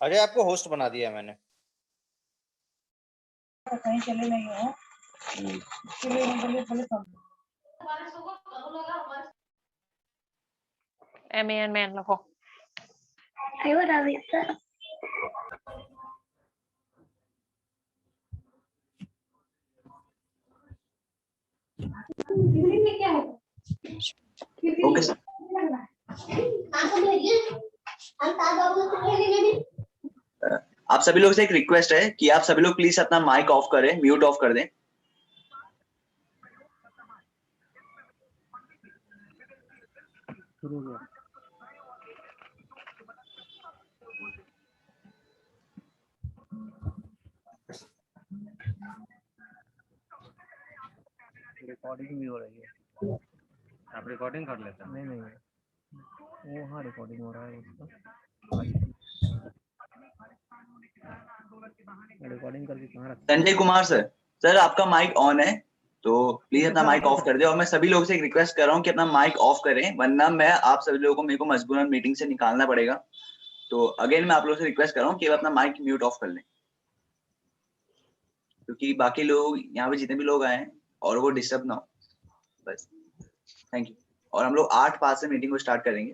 अरे आपको होस्ट बना दिया मैंने। कहीं चले नहीं हो इसके लिए पहले MAN रखो। Okay sir. आप सभी लोग से एक रिक्वेस्ट है कि आप सभी लोग प्लीज अपना माइक ऑफ करें, म्यूट ऑफ कर दें। रिकॉर्डिंग भी हो रही है। आप रिकॉर्डिंग कर लेते हैं? नहीं वो हाँ रिकॉर्डिंग हो रहा है उसका। रिकॉर्डिंग करके कहाँ रखते हैं? संजय कुमार सर, सर आपका माइक ऑन है तो प्लीज अपना माइक ऑफ कर दे। और मैं सभी लोगों से एक रिक्वेस्ट कर रहा हूँ कि अपना माइक ऑफ करें, वरना मैं आप सभी लोगों को मेरे को मजबूरन मीटिंग से निकालना पड़ेगा। तो अगेन मैं आप लोगों से रिक्वेस्ट कर रहा हूँ कि अपना माइक म्यूट ऑफ कर लें, क्योंकि बाकी लोग यहाँ पे जितने भी लोग आए हैं और वो डिस्टर्ब ना हो बस। Thank you. और हम लोग 8:05 से मीटिंग को स्टार्ट करेंगे।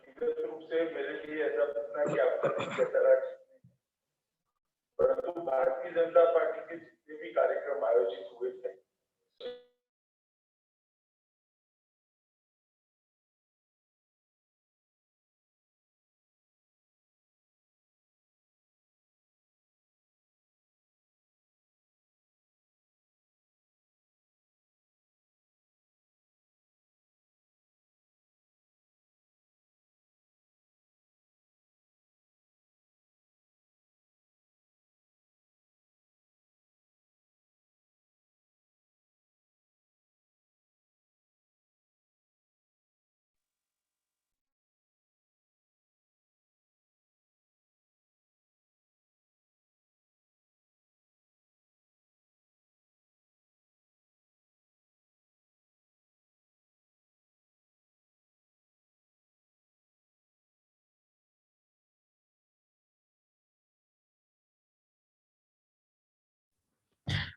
रूप से मेरे लिए ऐसा लगता है कि आपका कैसा रहा, परंतु भारतीय जनता पार्टी के जितने भी कार्यक्रम आयोजित हुए थे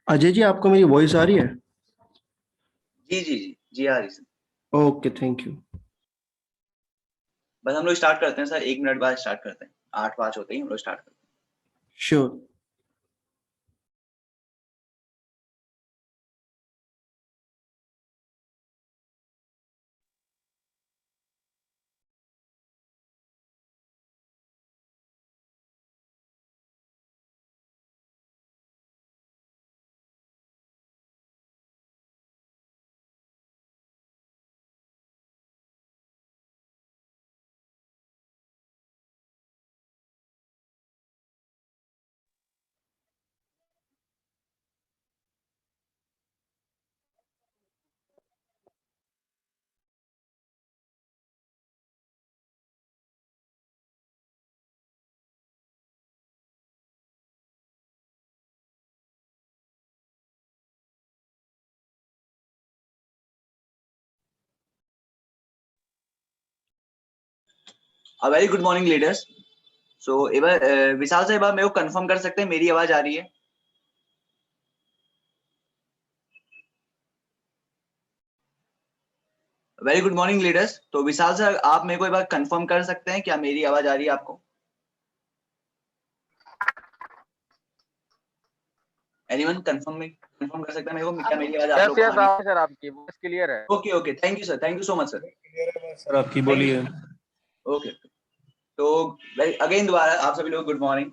अजय जी, आपको मेरी वॉइस आ रही है? जी जी जी जी आ रही सर। Okay, thank you. बस हम लोग स्टार्ट करते हैं सर, 1 मिनट बाद स्टार्ट करते हैं, 8:05 होते ही हम लोग स्टार्ट करते हैं। Sure. Very good morning leaders. So एक बार विशाल साहब, आप मेरे को कंफर्म कर सकते हैं मेरी आवाज आ रही है? Very good morning leaders. तो विशाल सर, आप मेरे को एक बार कंफर्म कर सकते हैं क्या मेरी आवाज आ रही है आपको? एनीवन कंफर्म कर सकता है मेरे को क्या मेरी आवाज आप लोग को आ रही है? सर आपकी वॉइस क्लियर है। Okay okay, thank you sir, thank you so much sir. Sir आपकी बोलिए। ओके, तो अगेन दोबारा आप सभी लोग गुड मॉर्निंग।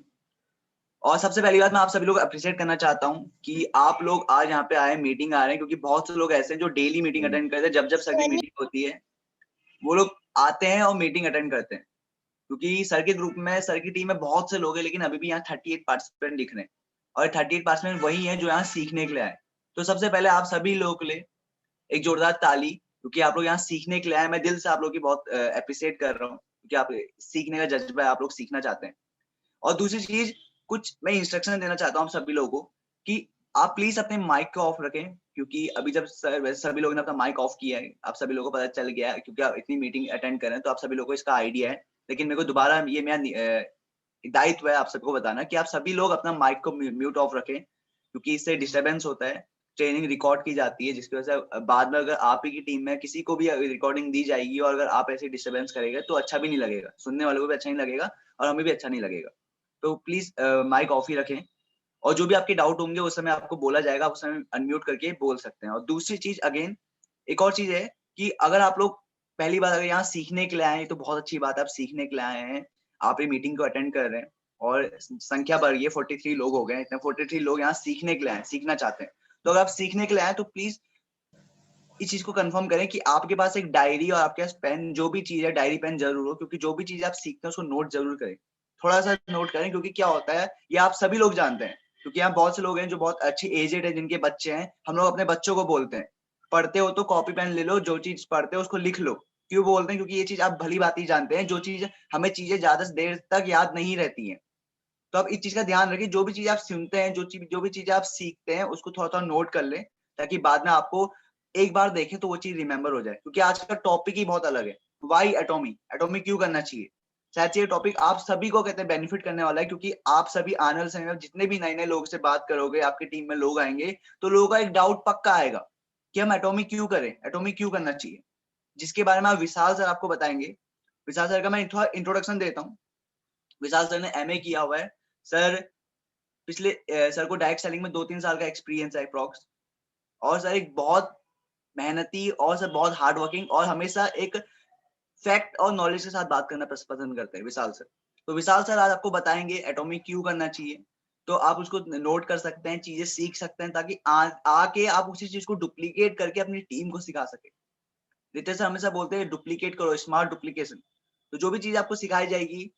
और सबसे पहली बात, मैं आप सभी लोग अप्रिशिएट करना चाहता हूँ कि आप लोग आज यहाँ पे आए, मीटिंग आ रहे हैं, क्योंकि बहुत से लोग ऐसे हैं जो डेली मीटिंग अटेंड करते हैं। जब जब सर की मीटिंग होती है वो लोग आते हैं और मीटिंग अटेंड करते हैं, क्योंकि सर के ग्रुप में, सर की टीम में बहुत से लोग हैं, लेकिन अभी भी यहाँ 38 पार्टिसिपेंट दिख रहे हैं, और 38 पार्टिसिपेंट वही हैं जो यहाँ सीखने के लिए आए। तो सबसे पहले आप सभी लोगों के लिए एक जोरदार ताली, क्योंकि आप लोग यहाँ सीखने के लिए आए। मैं दिल से आप लोग की बहुत अप्रिशिएट कर रहा हूँ, क्योंकि आप सीखने का जज्बा है, आप लोग सीखना चाहते हैं। और दूसरी चीज, कुछ मैं इंस्ट्रक्शन देना चाहता हूँ आप सभी लोगों को कि आप प्लीज अपने माइक को ऑफ रखें, क्योंकि अभी जब सभी लोगों ने अपना माइक ऑफ किया है, आप सभी लोगों को पता चल गया है, क्योंकि आप इतनी मीटिंग अटेंड कर रहे हैं, तो आप सभी लोगों को इसका आइडिया है। लेकिन मेरे को दोबारा ये मेरा दायित्व है आप सबको बताना कि आप सभी लोग अपना माइक को म्यूट ऑफ रखें, क्योंकि इससे डिस्टर्बेंस होता है। ट्रेनिंग रिकॉर्ड की जाती है, जिसकी वजह से बाद में अगर आप ही की टीम में किसी को भी रिकॉर्डिंग दी जाएगी और अगर आप ऐसे डिस्टर्बेंस करेंगे तो अच्छा भी नहीं लगेगा, सुनने वालों को भी अच्छा नहीं लगेगा और हमें भी अच्छा नहीं लगेगा। तो प्लीज माइक ऑफ ही रखें, और जो भी आपके डाउट होंगे उस समय आपको बोला जाएगा, उस समय अनम्यूट करके बोल सकते हैं। और दूसरी चीज, अगेन एक और चीज है कि अगर आप लोग पहली बार अगर यहाँ सीखने के लिए आए हैं तो बहुत अच्छी बात है, आप सीखने के लिए आए हैं, आप ये मीटिंग को अटेंड कर रहे हैं और संख्या बढ़ गई है, 43 लोग हो गए, इतने 43 लोग यहाँ सीखने के लिए आए, सीखना चाहते हैं। तो अगर आप सीखने के लिए आए तो प्लीज इस चीज को कंफर्म करें कि आपके पास एक डायरी और आपके पास पेन, जो भी चीज है, डायरी पेन जरूर हो, क्योंकि जो भी चीज आप सीखते हैं उसको नोट जरूर करें, थोड़ा सा नोट करें। क्योंकि क्या होता है, ये आप सभी लोग जानते हैं, क्योंकि यहाँ बहुत से लोग हैं जो बहुत अच्छी एजेड है, जिनके बच्चे हैं। हम लोग अपने बच्चों को बोलते हैं, पढ़ते हो तो कॉपी पेन ले लो, जो चीज पढ़ते हो उसको लिख लो। क्यों बोलते हैं? क्योंकि ये चीज आप भली बात ही जानते हैं, जो चीज हमें चीजें ज्यादा देर तक याद नहीं रहती है। तो आप इस चीज का ध्यान रखिए, जो भी चीज आप सुनते हैं, जो भी चीज आप सीखते हैं, उसको थोड़ा थोड़ा नोट कर लें, ताकि बाद में आपको एक बार देखें तो वो चीज रिमेंबर हो जाए। क्योंकि आज का टॉपिक ही बहुत अलग है, वाई एटॉमी, एटॉमी क्यों करना चाहिए। शायद ये टॉपिक आप सभी को कहते हैं बेनिफिट करने वाला है, क्योंकि आप सभी आने वाले समय में जितने भी नए नए लोगों से बात करोगे, आपकी टीम में लोग आएंगे, तो लोगों का एक डाउट पक्का आएगा कि हम एटॉमी क्यों करें, एटॉमी क्यों करना चाहिए, जिसके बारे में विशाल सर आपको बताएंगे। विशाल सर का मैं थोड़ा इंट्रोडक्शन देता हूँ। विशाल सर ने एमए किया हुआ है सर। पिछले सर को डायरेक्ट सेलिंग में 2-3 साल का एक्सपीरियंस है अप्रॉक्स। और सर एक बहुत मेहनती और सर बहुत हार्ड वर्किंग और हमेशा एक फैक्ट और नॉलेज के साथ बात करना पसंद करते हैं विशाल सर। तो विशाल सर आज आपको बताएंगे एटॉमिक क्यों करना चाहिए, तो आप उसको नोट कर सकते हैं, चीजें सीख सकते हैं, ताकि आके आप उसी चीज को डुप्लीकेट करके अपनी टीम को सिखा सके। रितेश सर हमेशा बोलते हैं डुप्लीकेट करो, स्मार्ट डुप्लीकेशन। तो जो भी चीज आपको सिखाई जाएगी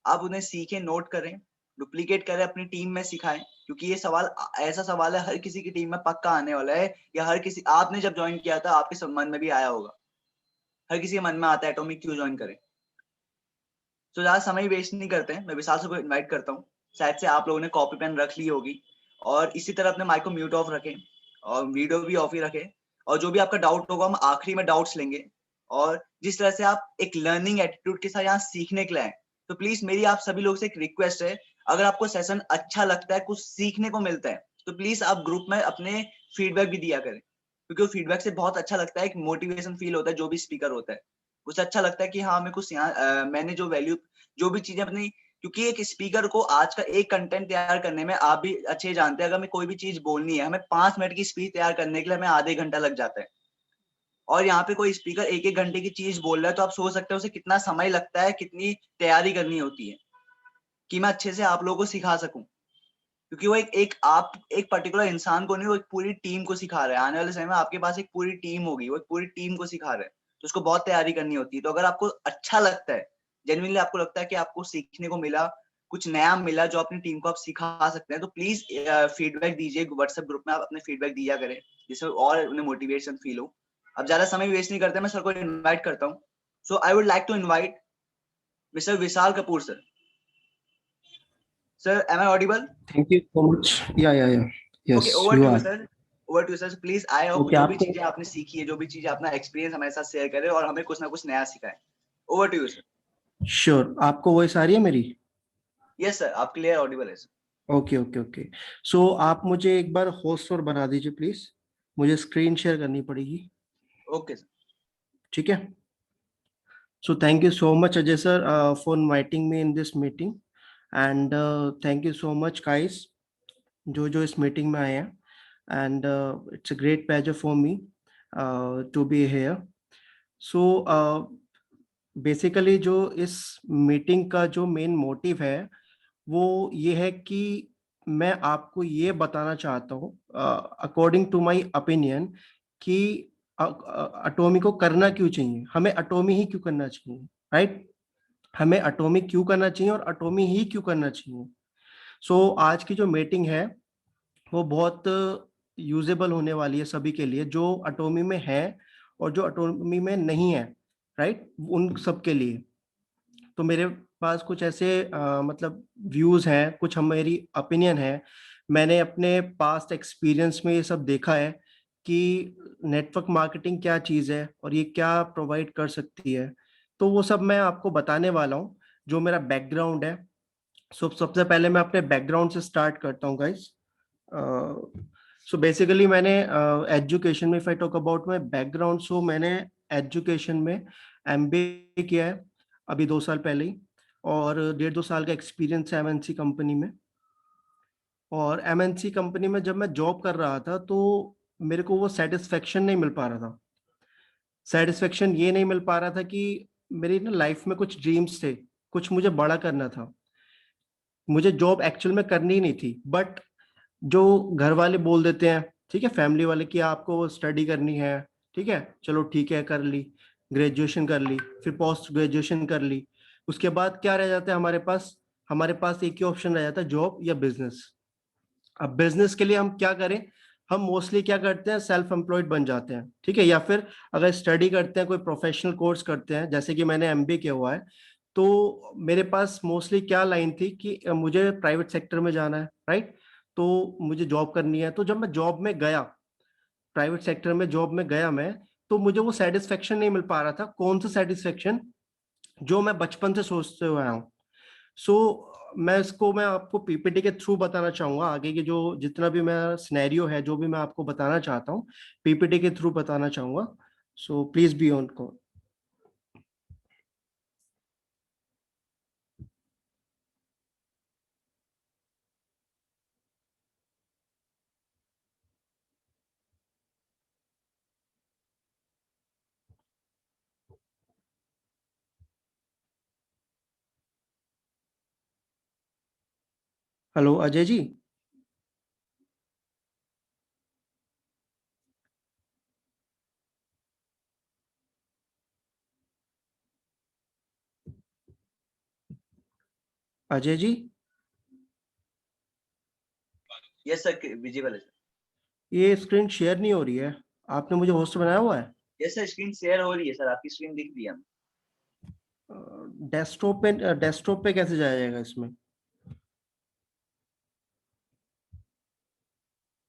आप उन्हें सीखें, नोट करें, डुप्लीकेट करें, अपनी टीम में सिखाएं, क्योंकि ये सवाल ऐसा सवाल है हर किसी की टीम में पक्का आने वाला है, या हर किसी, आपने जब ज्वाइन किया था आपके मन में भी आया होगा, हर किसी के मन में आता है एटॉमिक क्यों ज्वाइन करें। तो ज्यादा समय वेस्ट नहीं करते हैं, मैं विशाल सर को इन्वाइट करता हूँ। शायद से आप लोगों ने कॉपी पेन रख ली होगी, और इसी तरह अपने माइक को म्यूट ऑफ रखें और वीडियो भी ऑफ ही रखें। और जो भी आपका डाउट होगा हम आखिरी में डाउट्स लेंगे। और जिस तरह से आप एक लर्निंग एटीट्यूड के साथ यहाँ सीखने के लिए आए, तो प्लीज मेरी आप सभी लोग से एक रिक्वेस्ट है, अगर आपको सेशन अच्छा लगता है, कुछ सीखने को मिलता है, तो प्लीज आप ग्रुप में अपने फीडबैक भी दिया करें, क्योंकि वो फीडबैक से बहुत अच्छा लगता है, एक मोटिवेशन फील होता है जो भी स्पीकर होता है, उसे अच्छा लगता है कि हाँ मैं कुछ यहाँ मैंने जो वैल्यू जो भी चीजें अपनी, क्योंकि एक स्पीकर को आज का एक कंटेंट तैयार करने में आप भी अच्छे जानते हैं, अगर हमें कोई भी चीज बोलनी है, हमें 5 मिनट की स्पीच तैयार करने के लिए हमें आधे घंटा लग जाता है, और यहाँ पे कोई स्पीकर 1-1 घंटे की चीज बोल रहा है, तो आप सोच सकते हो उसे कितना समय लगता है, कितनी तैयारी करनी होती है कि मैं अच्छे से आप लोगों को सिखा सकूं, क्योंकि वो एक पर्टिकुलर इंसान को नहीं, वो एक पूरी टीम को सिखा रहा है। आने वाले समय में आपके पास एक पूरी टीम होगी, वो एक पूरी टीम को सिखा रहा है, तो उसको बहुत तैयारी करनी होती है। तो अगर आपको अच्छा लगता है, जेन्युइनली आपको लगता है कि आपको सीखने को मिला, कुछ नया मिला जो अपनी टीम को आप सिखा सकते हैं, तो प्लीज फीडबैक दीजिए, व्हाट्सएप ग्रुप में आप अपने फीडबैक दिया करें, जिससे और उन्हें मोटिवेशन फील हो। अब ज्यादा समय वेस्ट नहीं करते, मैं सर को इन्वाइट करता हूँ। So I would like to invite mister Vishal Kapoor sir. Sir, am I audible? Thank you so much. Yeah. Okay, Yes, over you to you, are. sir. Over to you, sir. So please, I hope Okay, जो भी आपको चीजें आपने सीखी है, जो भी चीजें अपना एक्सपीरियंस हमारे साथ शेयर करें और हमें कुछ ना कुछ नया सिखाएं। Over to you, sir. Sure, आपको वॉइस आ रही है मेरी? Yes, sir. आप क्लियर ऑडिबल है, सर। ओके। सो आप मुझे एक बार होस्ट और बना दीजिए प्लीज, मुझे स्क्रीन शेयर करनी पड़ेगी। Okay sir. ठीक है। So thank you so much Ajay sir for inviting me in this meeting, and thank you so much guys जो इस मीटिंग में आए हैं, and it's a great pleasure for me to be here. So basically जो इस meeting का जो main motive है वो ये है कि मैं आपको ये बताना चाहता हूँ अकॉर्डिंग टू माय ओपिनियन कि एटॉमी को करना क्यों चाहिए, हमें एटॉमी ही क्यों करना चाहिए, राइट? हमें एटॉमी क्यों करना चाहिए और एटॉमी ही क्यों करना चाहिए। सो आज की जो मीटिंग है वो बहुत यूजेबल होने वाली है सभी के लिए, जो एटॉमी में है और जो एटॉमी में नहीं है, राइट? उन सब के लिए। तो मेरे पास कुछ ऐसे मतलब व्यूज हैं, कुछ हमारी ओपिनियन है। मैंने अपने पास्ट एक्सपीरियंस में ये सब देखा है कि नेटवर्क मार्केटिंग क्या चीज़ है और ये क्या प्रोवाइड कर सकती है, तो वो सब मैं आपको बताने वाला हूँ, जो मेरा बैकग्राउंड है। सबसे पहले मैं अपने बैकग्राउंड से स्टार्ट करता हूँ गाइस। सो बेसिकली मैंने एजुकेशन में, if I talk about my background, so मैंने एजुकेशन में एमबीए किया है अभी 2 साल पहले ही, और 1.5-2 साल का एक्सपीरियंस है एमएनसी कंपनी में। और एमएनसी कंपनी में जब मैं जॉब कर रहा था तो मेरे को वो सेटिस्फेक्शन नहीं मिल पा रहा था। सेटिस्फेक्शन ये नहीं मिल पा रहा था कि मेरी ना लाइफ में कुछ ड्रीम्स थे, कुछ मुझे बड़ा करना था, मुझे जॉब एक्चुअल में करनी ही नहीं थी, बट जो घर वाले बोल देते हैं, ठीक है, फैमिली वाले, कि आपको स्टडी करनी है, ठीक है, चलो ठीक है, कर ली, ग्रेजुएशन कर ली, फिर पोस्ट ग्रेजुएशन कर ली, उसके बाद क्या रह जाता है हमारे पास एक ही ऑप्शन रह जाता है, जॉब या बिजनेस। अब बिजनेस के लिए हम क्या करें, हम मोस्टली क्या करते हैं, सेल्फ एम्प्लॉयड बन जाते हैं, ठीक है, या फिर अगर स्टडी करते हैं, कोई प्रोफेशनल कोर्स करते हैं, जैसे कि मैंने एमबीए किया हुआ है, तो मेरे पास मोस्टली क्या लाइन थी कि मुझे प्राइवेट सेक्टर में जाना है, राइट? तो मुझे जॉब करनी है। तो जब मैं जॉब में गया, प्राइवेट सेक्टर में जॉब में गया मैं, तो मुझे वो सेटिस्फेक्शन नहीं मिल पा रहा था। कौन सा सेटिस्फेक्शन? जो मैं बचपन से सोचते हुए आया हूँ। सो मैं आपको पीपीटी के थ्रू बताना चाहूंगा, आगे के जो जितना भी मैं सिनेरियो है, जो भी मैं आपको बताना चाहता हूँ, पीपीटी के थ्रू बताना चाहूंगा। So please be on call. Hello Ajay ji. Ajay ji, yes sir, visible है सर। ये स्क्रीन शेयर नहीं हो रही है, आपने मुझे होस्ट बनाया हुआ है? यस सर, स्क्रीन शेयर हो रही है सर, आपकी स्क्रीन दिख रही है। डेस्कटॉप पे कैसे जाया जाएगा इसमें?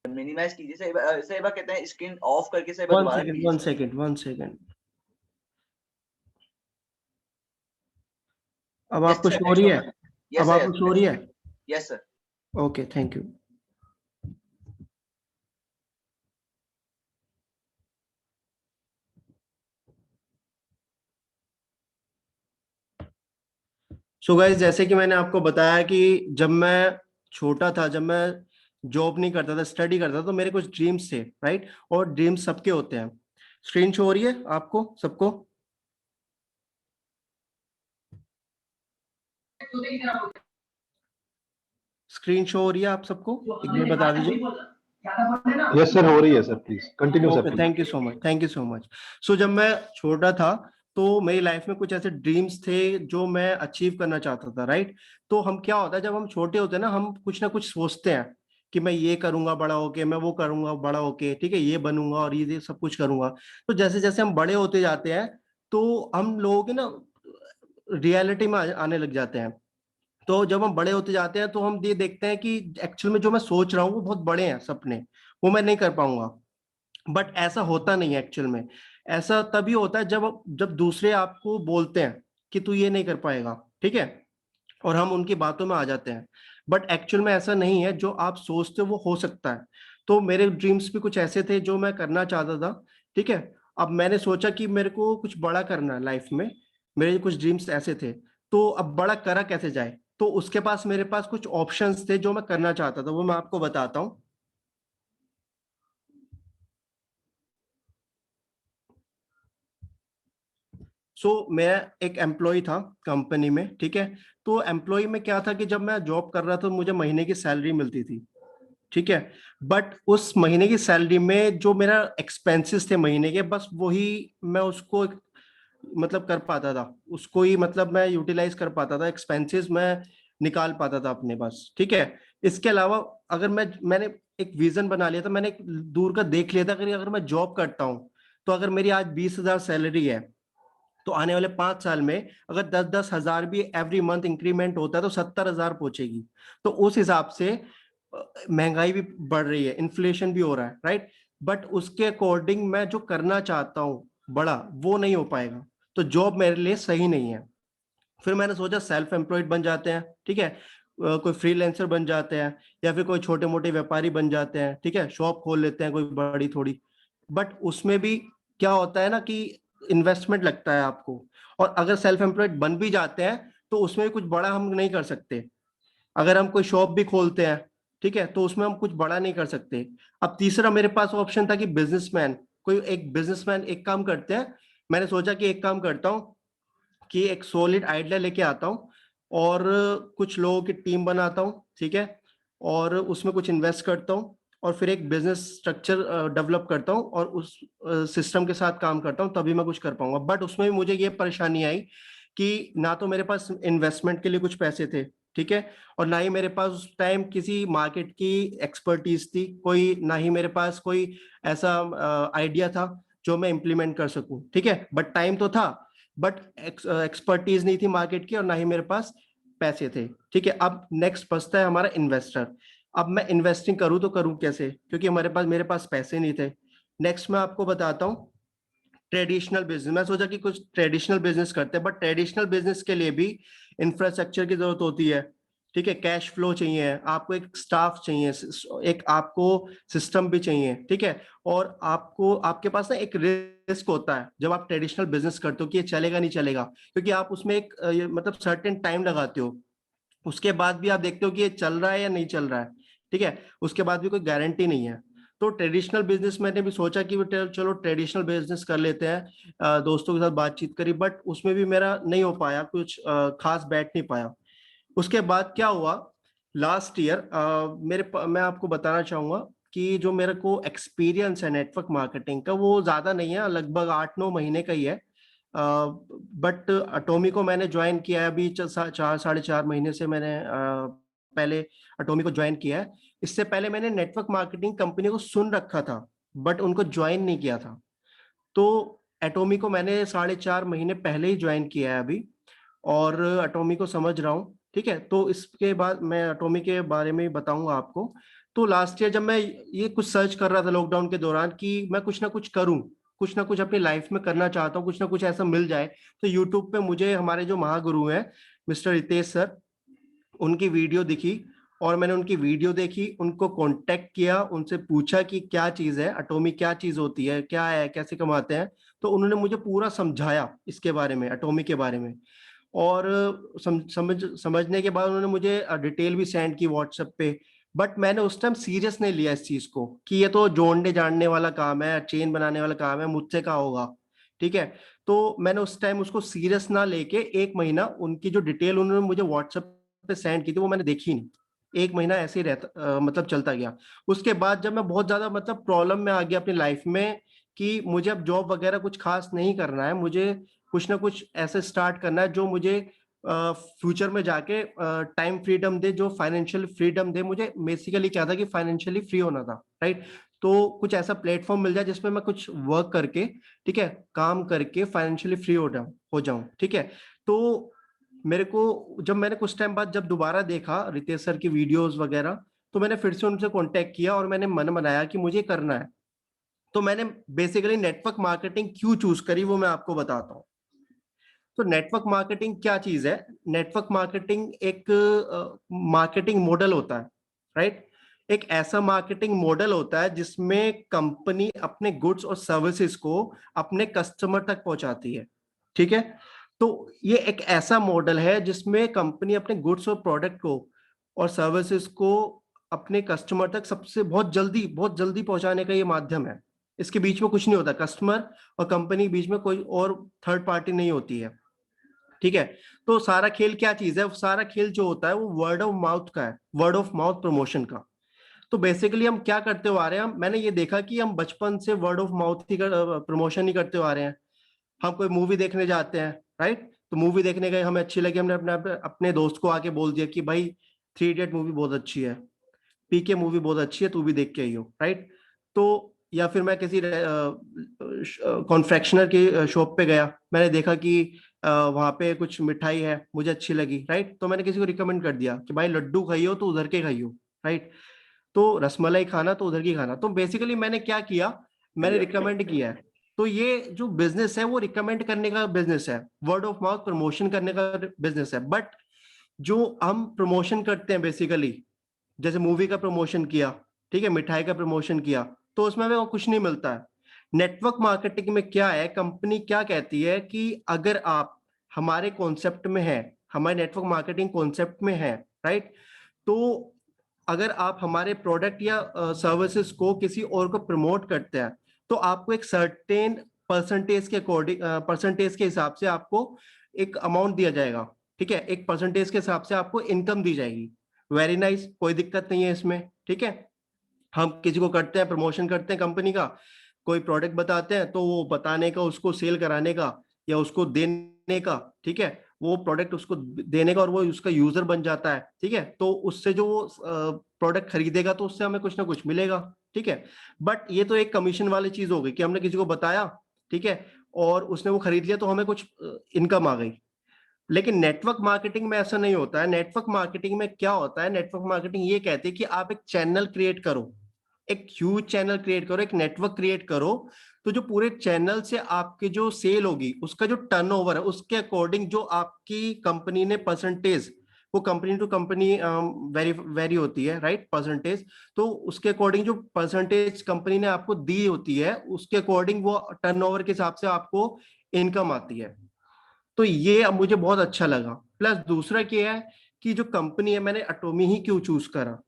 मिनिमाइज कीजिए सर, एक बार कहते हैं स्क्रीन ऑफ करके सर एक बार वन दोबारा सेकेंड, कीजिए one sir. Second, one second. अब यस आपको सर, शो हो नेक्स्ट रही है? होगा। यस अब आपको शो हो रही सर। है? Yes sir. Okay, thank you. So guys, जैसे कि मैंने आपको बताया कि जब मैं छोटा था, जब मैं जॉब नहीं करता था, स्टडी करता था, तो मेरे कुछ ड्रीम्स थे, राइट। और ड्रीम्स सबके होते हैं। स्क्रीन शो हो रही है आपको सबको? स्क्रीन शो हो रही है आप सबको? एक मिनट बता दीजिए। यस सर, हो रही है sir, please continue sir. Okay, thank you so much, thank you so much. So जब मैं छोटा था तो मेरी लाइफ में कुछ ऐसे ड्रीम्स थे जो मैं अचीव करना चाहता था, राइट। तो हम क्या होता है, जब हम छोटे होते हैं ना, हम कुछ ना कुछ सोचते हैं कि मैं ये करूंगा बड़ा होके, मैं वो करूंगा बड़ा होके, ठीक है, ये बनूंगा और ये सब कुछ करूंगा। तो जैसे जैसे हम बड़े होते जाते हैं तो हम लोगों के ना रियलिटी में आने लग जाते हैं। तो जब हम बड़े होते जाते हैं तो हम ये देखते हैं कि एक्चुअल में जो मैं सोच रहा हूँ वो बहुत बड़े हैं सपने, वो मैं नहीं कर पाऊंगा। बट ऐसा होता नहीं है एक्चुअल में। ऐसा तभी होता है जब जब दूसरे आपको बोलते हैं कि तू ये नहीं कर पाएगा, ठीक है, और हम उनकी बातों में आ जाते हैं। बट एक्चुअल में ऐसा नहीं है, जो आप सोचते हो वो हो सकता है। तो मेरे ड्रीम्स भी कुछ ऐसे थे जो मैं करना चाहता था, ठीक है। अब मैंने सोचा कि मेरे को कुछ बड़ा करना है लाइफ में। मेरे कुछ ड्रीम्स ऐसे थे, तो अब बड़ा करा कैसे जाए, तो उसके पास मेरे पास कुछ ऑप्शंस थे जो मैं करना चाहता था, वो मैं आपको बताता हूँ। मैं एक एम्प्लॉय था कंपनी में, ठीक है। तो एम्प्लॉय में क्या था कि जब मैं जॉब कर रहा था मुझे महीने की सैलरी मिलती थी, ठीक है। बट उस महीने की सैलरी में जो मेरा एक्सपेंसेस थे महीने के, बस वही मैं उसको मतलब कर पाता था, उसको ही मतलब मैं यूटिलाइज कर पाता था, एक्सपेंसेस मैं निकाल पाता था अपने पास, ठीक है। इसके अलावा अगर मैंने एक विजन बना लिया था, मैंने एक दूर का देख लिया था कि अगर मैं जॉब करता हूँ तो अगर मेरी आज 20,000 सैलरी है, तो आने वाले 5 साल में अगर 10-10 हजार भी एवरी मंथ इंक्रीमेंट होता है तो 70,000 पहुंचेगी। तो उस हिसाब से महंगाई भी बढ़ रही है, इन्फ्लेशन भी हो रहा है, राइट। बट उसके अकॉर्डिंग मैं जो करना चाहता हूँ बड़ा, वो नहीं हो पाएगा। तो जॉब मेरे लिए सही नहीं है। फिर मैंने सोचा सेल्फ एम्प्लॉयड बन जाते हैं, ठीक है, कोई फ्रीलांसर बन जाते हैं, या फिर कोई छोटे मोटे व्यापारी बन जाते हैं, ठीक है, शॉप खोल लेते हैं कोई बड़ी थोड़ी। बट उसमें भी क्या होता है ना कि इन्वेस्टमेंट लगता है आपको। और अगर सेल्फ एम्प्लॉयड बन भी जाते हैं तो उसमें भी कुछ बड़ा हम नहीं कर सकते। अगर हम कोई शॉप भी खोलते हैं, ठीक है, तो उसमें हम कुछ बड़ा नहीं कर सकते। अब तीसरा मेरे पास ऑप्शन था कि बिजनेसमैन, कोई एक बिजनेसमैन, एक काम करते हैं। मैंने सोचा कि एक काम करता हूँ कि एक सॉलिड आइडिया लेके आता हूँ और कुछ लोगों की टीम बनाता हूँ, ठीक है, और उसमें कुछ इन्वेस्ट करता हूँ और फिर एक बिजनेस स्ट्रक्चर डेवलप करता हूँ और उस सिस्टम के साथ काम करता हूँ, तभी मैं कुछ कर पाऊंगा। बट उसमें भी मुझे ये परेशानी आई कि ना तो मेरे पास इन्वेस्टमेंट के लिए कुछ पैसे थे, ठीक है, और ना ही मेरे पास उस टाइम किसी मार्केट की एक्सपर्टीज थी कोई, ना ही मेरे पास कोई ऐसा आइडिया था जो मैं इम्प्लीमेंट कर सकूं, ठीक है। बट टाइम तो था, बट एक्सपर्टीज नहीं थी मार्केट की और ना ही मेरे पास पैसे थे, ठीक है। अब नेक्स्ट बचता है हमारा इन्वेस्टर। अब मैं इन्वेस्टिंग करूं तो करूं कैसे, क्योंकि मेरे पास पैसे नहीं थे। नेक्स्ट मैं आपको बताता हूँ ट्रेडिशनल बिजनेस। मैं सोचा कि कुछ ट्रेडिशनल बिजनेस करते हैं, बट ट्रेडिशनल बिजनेस के लिए भी इंफ्रास्ट्रक्चर की जरूरत होती है, ठीक है, कैश फ्लो चाहिए, आपको एक स्टाफ चाहिए, एक आपको सिस्टम भी चाहिए, ठीक है। और आपको आपके पास ना एक रिस्क होता है जब आप ट्रेडिशनल बिजनेस करते हो कि ये चलेगा नहीं चलेगा, क्योंकि आप उसमें एक मतलब सर्टेन टाइम लगाते हो। उसके बाद भी आप देखते हो कि ये चल रहा है या नहीं चल रहा है, ठीक है, उसके बाद भी कोई गारंटी नहीं है। तो ट्रेडिशनल बिजनेस मैंने भी सोचा कि चलो ट्रेडिशनल बिजनेस कर लेते हैं, दोस्तों के साथ बातचीत करी, बट उसमें भी मेरा नहीं हो पाया, कुछ खास बैठ नहीं पाया। उसके बाद क्या हुआ, लास्ट ईयर मैं आपको बताना चाहूंगा कि जो मेरे को एक्सपीरियंस है नेटवर्क मार्केटिंग का वो ज्यादा नहीं है, लगभग 8-9 महीने का ही है। बट अटोमी को मैंने ज्वाइन किया है अभी 4-4.5 महीने से मैंने पहले अटोमी को ज्वाइन किया है। इससे पहले मैंने नेटवर्क मार्केटिंग कंपनी को सुन रखा था बट उनको ज्वाइन नहीं किया था। तो एटोमी को मैंने 4.5 महीने पहले ही ज्वाइन किया है अभी, और एटोमी को समझ रहा हूँ, ठीक है। तो इसके बाद मैं एटोमी के बारे में बताऊंगा आपको। तो लास्ट ईयर जब मैं ये कुछ सर्च कर रहा था लॉकडाउन के दौरान कि मैं कुछ ना कुछ करूं, कुछ ना कुछ अपनी लाइफ में करना चाहता हूँ, कुछ ना कुछ ऐसा मिल जाए, तो यूट्यूब पे मुझे हमारे जो महागुरु हैं मिस्टर रितेश सर, उनकी वीडियो दिखी और मैंने उनकी वीडियो देखी, उनको कांटेक्ट किया, उनसे पूछा कि क्या चीज है एटोमी, क्या चीज होती है, क्या है, कैसे कमाते हैं। तो उन्होंने मुझे पूरा समझाया इसके बारे में, एटोमी के बारे में। और समझने के बाद उन्होंने मुझे डिटेल भी सेंड की व्हाट्सएप पे। बट मैंने उस टाइम सीरियस नहीं लिया इस चीज को कि ये तो जोड़ने जानने वाला काम है, चेन बनाने वाला काम है, मुझसे क्या होगा, ठीक है। तो मैंने उस टाइम उसको सीरियस ना लेके 1 महीना उनकी जो डिटेल उन्होंने मुझे व्हाट्सएप पे सेंड की थी वो मैंने देखी नहीं। 1 महीना ऐसे ही रहता मतलब चलता गया। उसके बाद जब मैं बहुत ज्यादा मतलब प्रॉब्लम में आ गया अपनी लाइफ में कि मुझे अब जॉब वगैरह कुछ खास नहीं करना है, मुझे कुछ ना कुछ ऐसे स्टार्ट करना है जो मुझे फ्यूचर में जाके टाइम फ्रीडम दे, जो फाइनेंशियल फ्रीडम दे। मुझे बेसिकली क्या था कि फाइनेंशियली फ्री होना था, राइट। तो कुछ ऐसा प्लेटफॉर्म मिल जाए जिसमें मैं कुछ वर्क करके, ठीक है, काम करके फाइनेंशियली फ्री हो जाऊं, ठीक है। तो मेरे को जब मैंने कुछ टाइम बाद जब दोबारा देखा रितेश सर की वीडियोस वगैरह, तो मैंने फिर से उनसे कांटेक्ट किया और मैंने मन बनाया कि मुझे करना है। तो मैंने बेसिकली नेटवर्क मार्केटिंग क्यों चूज करी वो मैं आपको बताता हूँ। तो नेटवर्क मार्केटिंग क्या चीज है? नेटवर्क मार्केटिंग एक मार्केटिंग मॉडल होता है, राइट। एक ऐसा मार्केटिंग मॉडल होता है जिसमें कंपनी अपने गुड्स और सर्विसेज को अपने कस्टमर तक पहुंचाती है, ठीक है। तो ये एक ऐसा मॉडल है जिसमें कंपनी अपने गुड्स और प्रोडक्ट को और सर्विसेज को अपने कस्टमर तक सबसे बहुत जल्दी पहुंचाने का ये माध्यम है। इसके बीच में कुछ नहीं होता, कस्टमर और कंपनी के बीच में कोई और थर्ड पार्टी नहीं होती है, ठीक है। तो सारा खेल क्या चीज है? सारा खेल जो होता है वो वर्ड ऑफ माउथ का है, वर्ड ऑफ माउथ प्रमोशन का। तो बेसिकली हम क्या करते हुए आ रहे हैं, मैंने ये देखा कि हम बचपन से वर्ड ऑफ माउथ ही प्रमोशन ही करते हुए आ रहे हैं। हम कोई मूवी देखने जाते हैं, राइट। तो मूवी देखने गए, हमें अच्छी लगी, हमने अपने दोस्त को आके बोल दिया कि भाई 3 इडियट मूवी बहुत अच्छी है, पीके मूवी बहुत अच्छी है, तू भी देख के आई हो, राइट। तो या फिर मैं किसी कॉन्फेक्शनर की शॉप पे गया, मैंने देखा कि वहां पे कुछ मिठाई है, मुझे अच्छी लगी, राइट। तो मैंने किसी को रिकमेंड कर दिया कि भाई लड्डू खाइयो तो उधर के खाइयो, राइट। तो रसमलाई खाना तो उधर की खाना। तो बेसिकली मैंने क्या किया, मैंने रिकमेंड किया है। तो ये जो बिजनेस है वो रिकमेंड करने का बिजनेस है, वर्ड ऑफ माउथ प्रमोशन करने का बिजनेस है। बट जो हम प्रमोशन करते हैं बेसिकली, जैसे मूवी का प्रमोशन किया, ठीक है, मिठाई का प्रमोशन किया, तो उसमें हमें कुछ नहीं मिलता है। नेटवर्क मार्केटिंग में क्या है, कंपनी क्या कहती है कि अगर आप हमारे कॉन्सेप्ट में है, हमारे नेटवर्क मार्केटिंग कॉन्सेप्ट में है, राइट, तो अगर आप हमारे प्रोडक्ट या सर्विसेज को किसी और को प्रमोट करते हैं तो आपको एक सर्टेन परसेंटेज के अकॉर्डिंग, परसेंटेज के हिसाब से आपको एक अमाउंट दिया जाएगा, ठीक है। एक परसेंटेज के हिसाब से आपको इनकम दी जाएगी। वेरी नाइस, कोई दिक्कत नहीं है इसमें, ठीक है। हम किसी को करते हैं, प्रमोशन करते हैं कंपनी का, कोई प्रोडक्ट बताते हैं तो वो बताने का, उसको सेल कराने का या उसको देने का, ठीक है, वो प्रोडक्ट उसको देने का और वो उसका यूजर बन जाता है, ठीक है। तो उससे जो वो प्रोडक्ट खरीदेगा तो उससे हमें कुछ ना कुछ मिलेगा, ठीक है। बट ये तो एक कमीशन वाली चीज हो गई कि हमने किसी को बताया, ठीक है, और उसने वो खरीद लिया तो हमें कुछ इनकम आ गई। लेकिन नेटवर्क मार्केटिंग में ऐसा नहीं होता है। नेटवर्क मार्केटिंग में क्या होता है, नेटवर्क मार्केटिंग ये कहती है कि आप एक चैनल क्रिएट करो, एक ह्यूज चैनल क्रिएट करो, एक नेटवर्क क्रिएट करो। तो जो पूरे चैनल से आपकी जो सेल होगी, उसका जो टर्नओवर है, उसके अकॉर्डिंग जो आपकी कंपनी ने परसेंटेज, वो कंपनी टू कंपनी वेरी होती है, राइट, परसेंटेज। तो उसके अकॉर्डिंग जो परसेंटेज कंपनी ने आपको दी होती है, उसके अकॉर्डिंग वो टर्नओवर के हिसाब से आपको इनकम आती है। तो ये अब मुझे बहुत अच्छा लगा। प्लस दूसरा क्या है कि जो कंपनी है, मैंने अटोमी ही क्यों चूज करा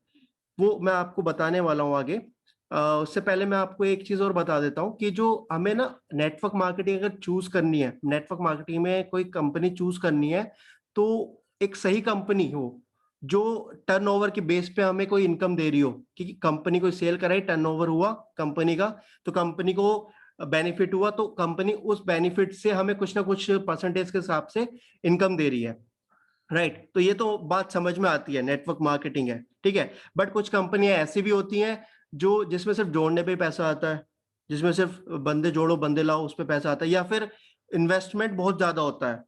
वो मैं आपको बताने वाला हूँ आगे। उससे पहले मैं आपको एक चीज और बता देता हूँ कि जो हमें ना नेटवर्क मार्केटिंग अगर चूज करनी है, नेटवर्क मार्केटिंग में कोई कंपनी चूज करनी है, तो एक सही कंपनी हो जो टर्नओवर के बेस पे हमें कोई इनकम दे रही हो, कि कंपनी को सेल कराई, टर्नओवर हुआ कंपनी का, तो कंपनी को बेनिफिट हुआ, तो कंपनी उस बेनिफिट से हमें कुछ ना कुछ परसेंटेज के हिसाब से इनकम दे रही है, राइट। तो ये तो बात समझ में आती है, नेटवर्क मार्केटिंग है, ठीक है। बट कुछ कंपनियां ऐसी भी होती हैं जो जिसमें सिर्फ जोड़ने पे पैसा आता है, जिसमें सिर्फ बंदे जोड़ो बंदे लाओ उस पे पैसा आता है, या फिर इन्वेस्टमेंट बहुत ज्यादा होता है।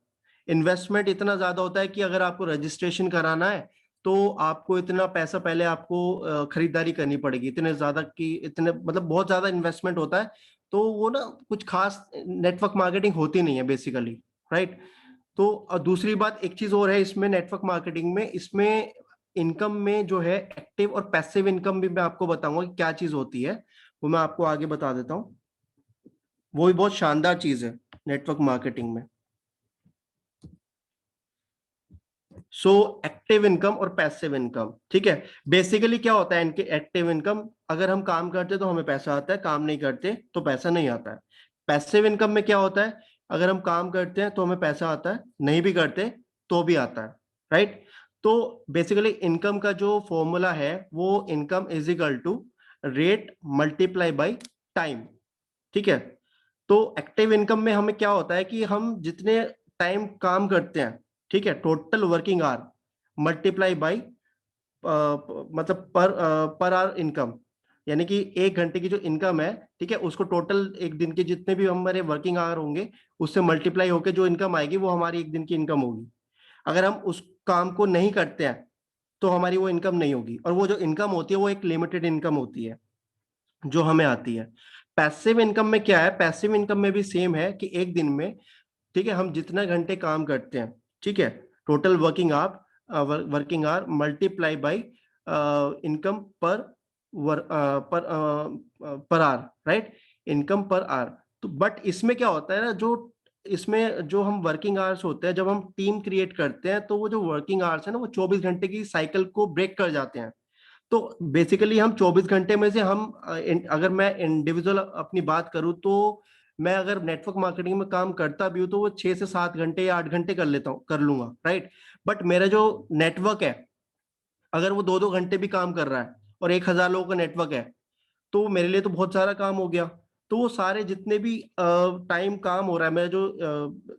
इन्वेस्टमेंट इतना ज्यादा होता है कि अगर आपको रजिस्ट्रेशन कराना है तो आपको इतना पैसा पहले आपको खरीदारी करनी पड़ेगी, इतने ज्यादा की इतने मतलब बहुत ज्यादा इन्वेस्टमेंट होता है। तो वो ना कुछ खास नेटवर्क मार्केटिंग होती नहीं है बेसिकली, राइट। तो दूसरी बात एक चीज और है इसमें, नेटवर्क मार्केटिंग में, इसमें इनकम में जो है एक्टिव और पैसिव इनकम भी मैं आपको बताऊंगा कि क्या चीज होती है, वो मैं आपको आगे बता देता हूँ। वो भी बहुत शानदार चीज है नेटवर्क मार्केटिंग में। सो एक्टिव इनकम और पैसिव इनकम, ठीक है। बेसिकली क्या होता है इनके एक्टिव इनकम, अगर हम काम करते तो हमें पैसा आता है, काम नहीं करते तो पैसा नहीं आता है। पैसिव इनकम में क्या होता है, अगर हम काम करते हैं तो हमें पैसा आता है, नहीं भी करते तो भी आता है, राइट। तो बेसिकली इनकम का जो फॉर्मूला है वो income is equal to rate multiply by time, ठीक है। तो एक्टिव इनकम में हमें क्या होता है कि हम जितने टाइम काम करते हैं, ठीक है, total working hour multiply by मतलब पर आवर इनकम, यानी कि 1 घंटे की जो इनकम है, ठीक है, उसको टोटल एक दिन के जितने भी हमारे वर्किंग आवर होंगे उससे मल्टीप्लाई होकर जो इनकम आएगी वो हमारी एक दिन की इनकम होगी। अगर हम उस काम को नहीं करते हैं तो हमारी वो इनकम नहीं होगी, और वो जो इनकम होती है वो एक लिमिटेड इनकम होती है जो हमें आती है। पैसिव इनकम में क्या है, पैसिव इनकम में भी सेम है कि एक दिन में, ठीक है, हम जितना घंटे काम करते हैं, ठीक है, total working hour multiply by income per hour, right, income per hour. तो बट इसमें क्या होता है ना, जो इसमें जो हम वर्किंग आवर्स होते हैं, जब हम टीम क्रिएट करते हैं तो वो जो वर्किंग आवर्स है ना वो 24 घंटे की साइकिल को ब्रेक कर जाते हैं। तो बेसिकली हम 24 घंटे में से हम अगर मैं इंडिविजुअल अपनी बात करूं तो मैं अगर नेटवर्क मार्केटिंग में काम करता भी हूं तो वो 6 से 7 घंटे या 8 घंटे कर लूंगा, राइट। बट मेरा जो नेटवर्क है अगर वो 2-2 घंटे भी काम कर रहा है और 1,000 लोगों का नेटवर्क है तो मेरे लिए तो बहुत सारा काम हो गया। तो वो सारे जितने भी टाइम काम हो रहा है,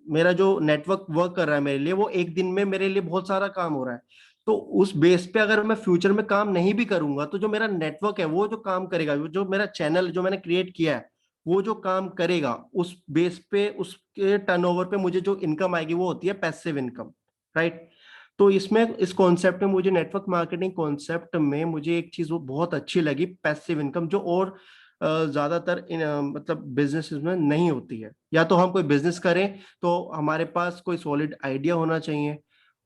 मेरा जो नेटवर्क वर्क कर रहा है मेरे लिए, वो एक दिन में मेरे लिए बहुत सारा काम हो रहा है। तो उस बेस पे अगर मैं फ्यूचर में काम नहीं भी करूंगा तो जो मेरा नेटवर्क है वो जो काम करेगा, जो मेरा चैनल जो मैंने क्रिएट किया है वो जो काम करेगा, उस बेस पे उसके टर्नओवर पे मुझे जो इनकम आएगी वो होती है पैसिव इनकम, राइट। तो इसमें इस कॉन्सेप्ट में मुझे नेटवर्क मार्केटिंग कॉन्सेप्ट में मुझे एक चीज वो बहुत अच्छी लगी, पैसिव इनकम, जो और ज्यादातर मतलब बिजनेसेस में नहीं होती है। या तो हम कोई बिजनेस करें तो हमारे पास कोई सॉलिड आइडिया होना चाहिए,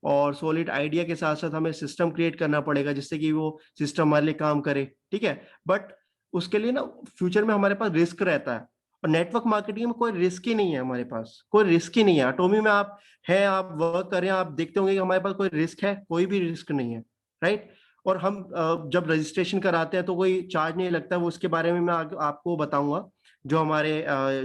और सॉलिड आइडिया के साथ साथ हमें सिस्टम क्रिएट करना पड़ेगा जिससे कि वो सिस्टम हमारे लिए काम करे, ठीक है। बट उसके लिए ना फ्यूचर में हमारे पास रिस्क रहता है, और नेटवर्क मार्केटिंग में कोई रिस्क ही नहीं है, हमारे पास कोई रिस्क ही नहीं है। अटोमी में आप है, आप वर्क करें, आप देखते होंगे कि हमारे पास कोई रिस्क है, कोई भी रिस्क नहीं है, राइट। और हम जब रजिस्ट्रेशन कराते हैं तो कोई चार्ज नहीं लगता, वो उसके बारे में मैं आपको बताऊंगा, जो हमारे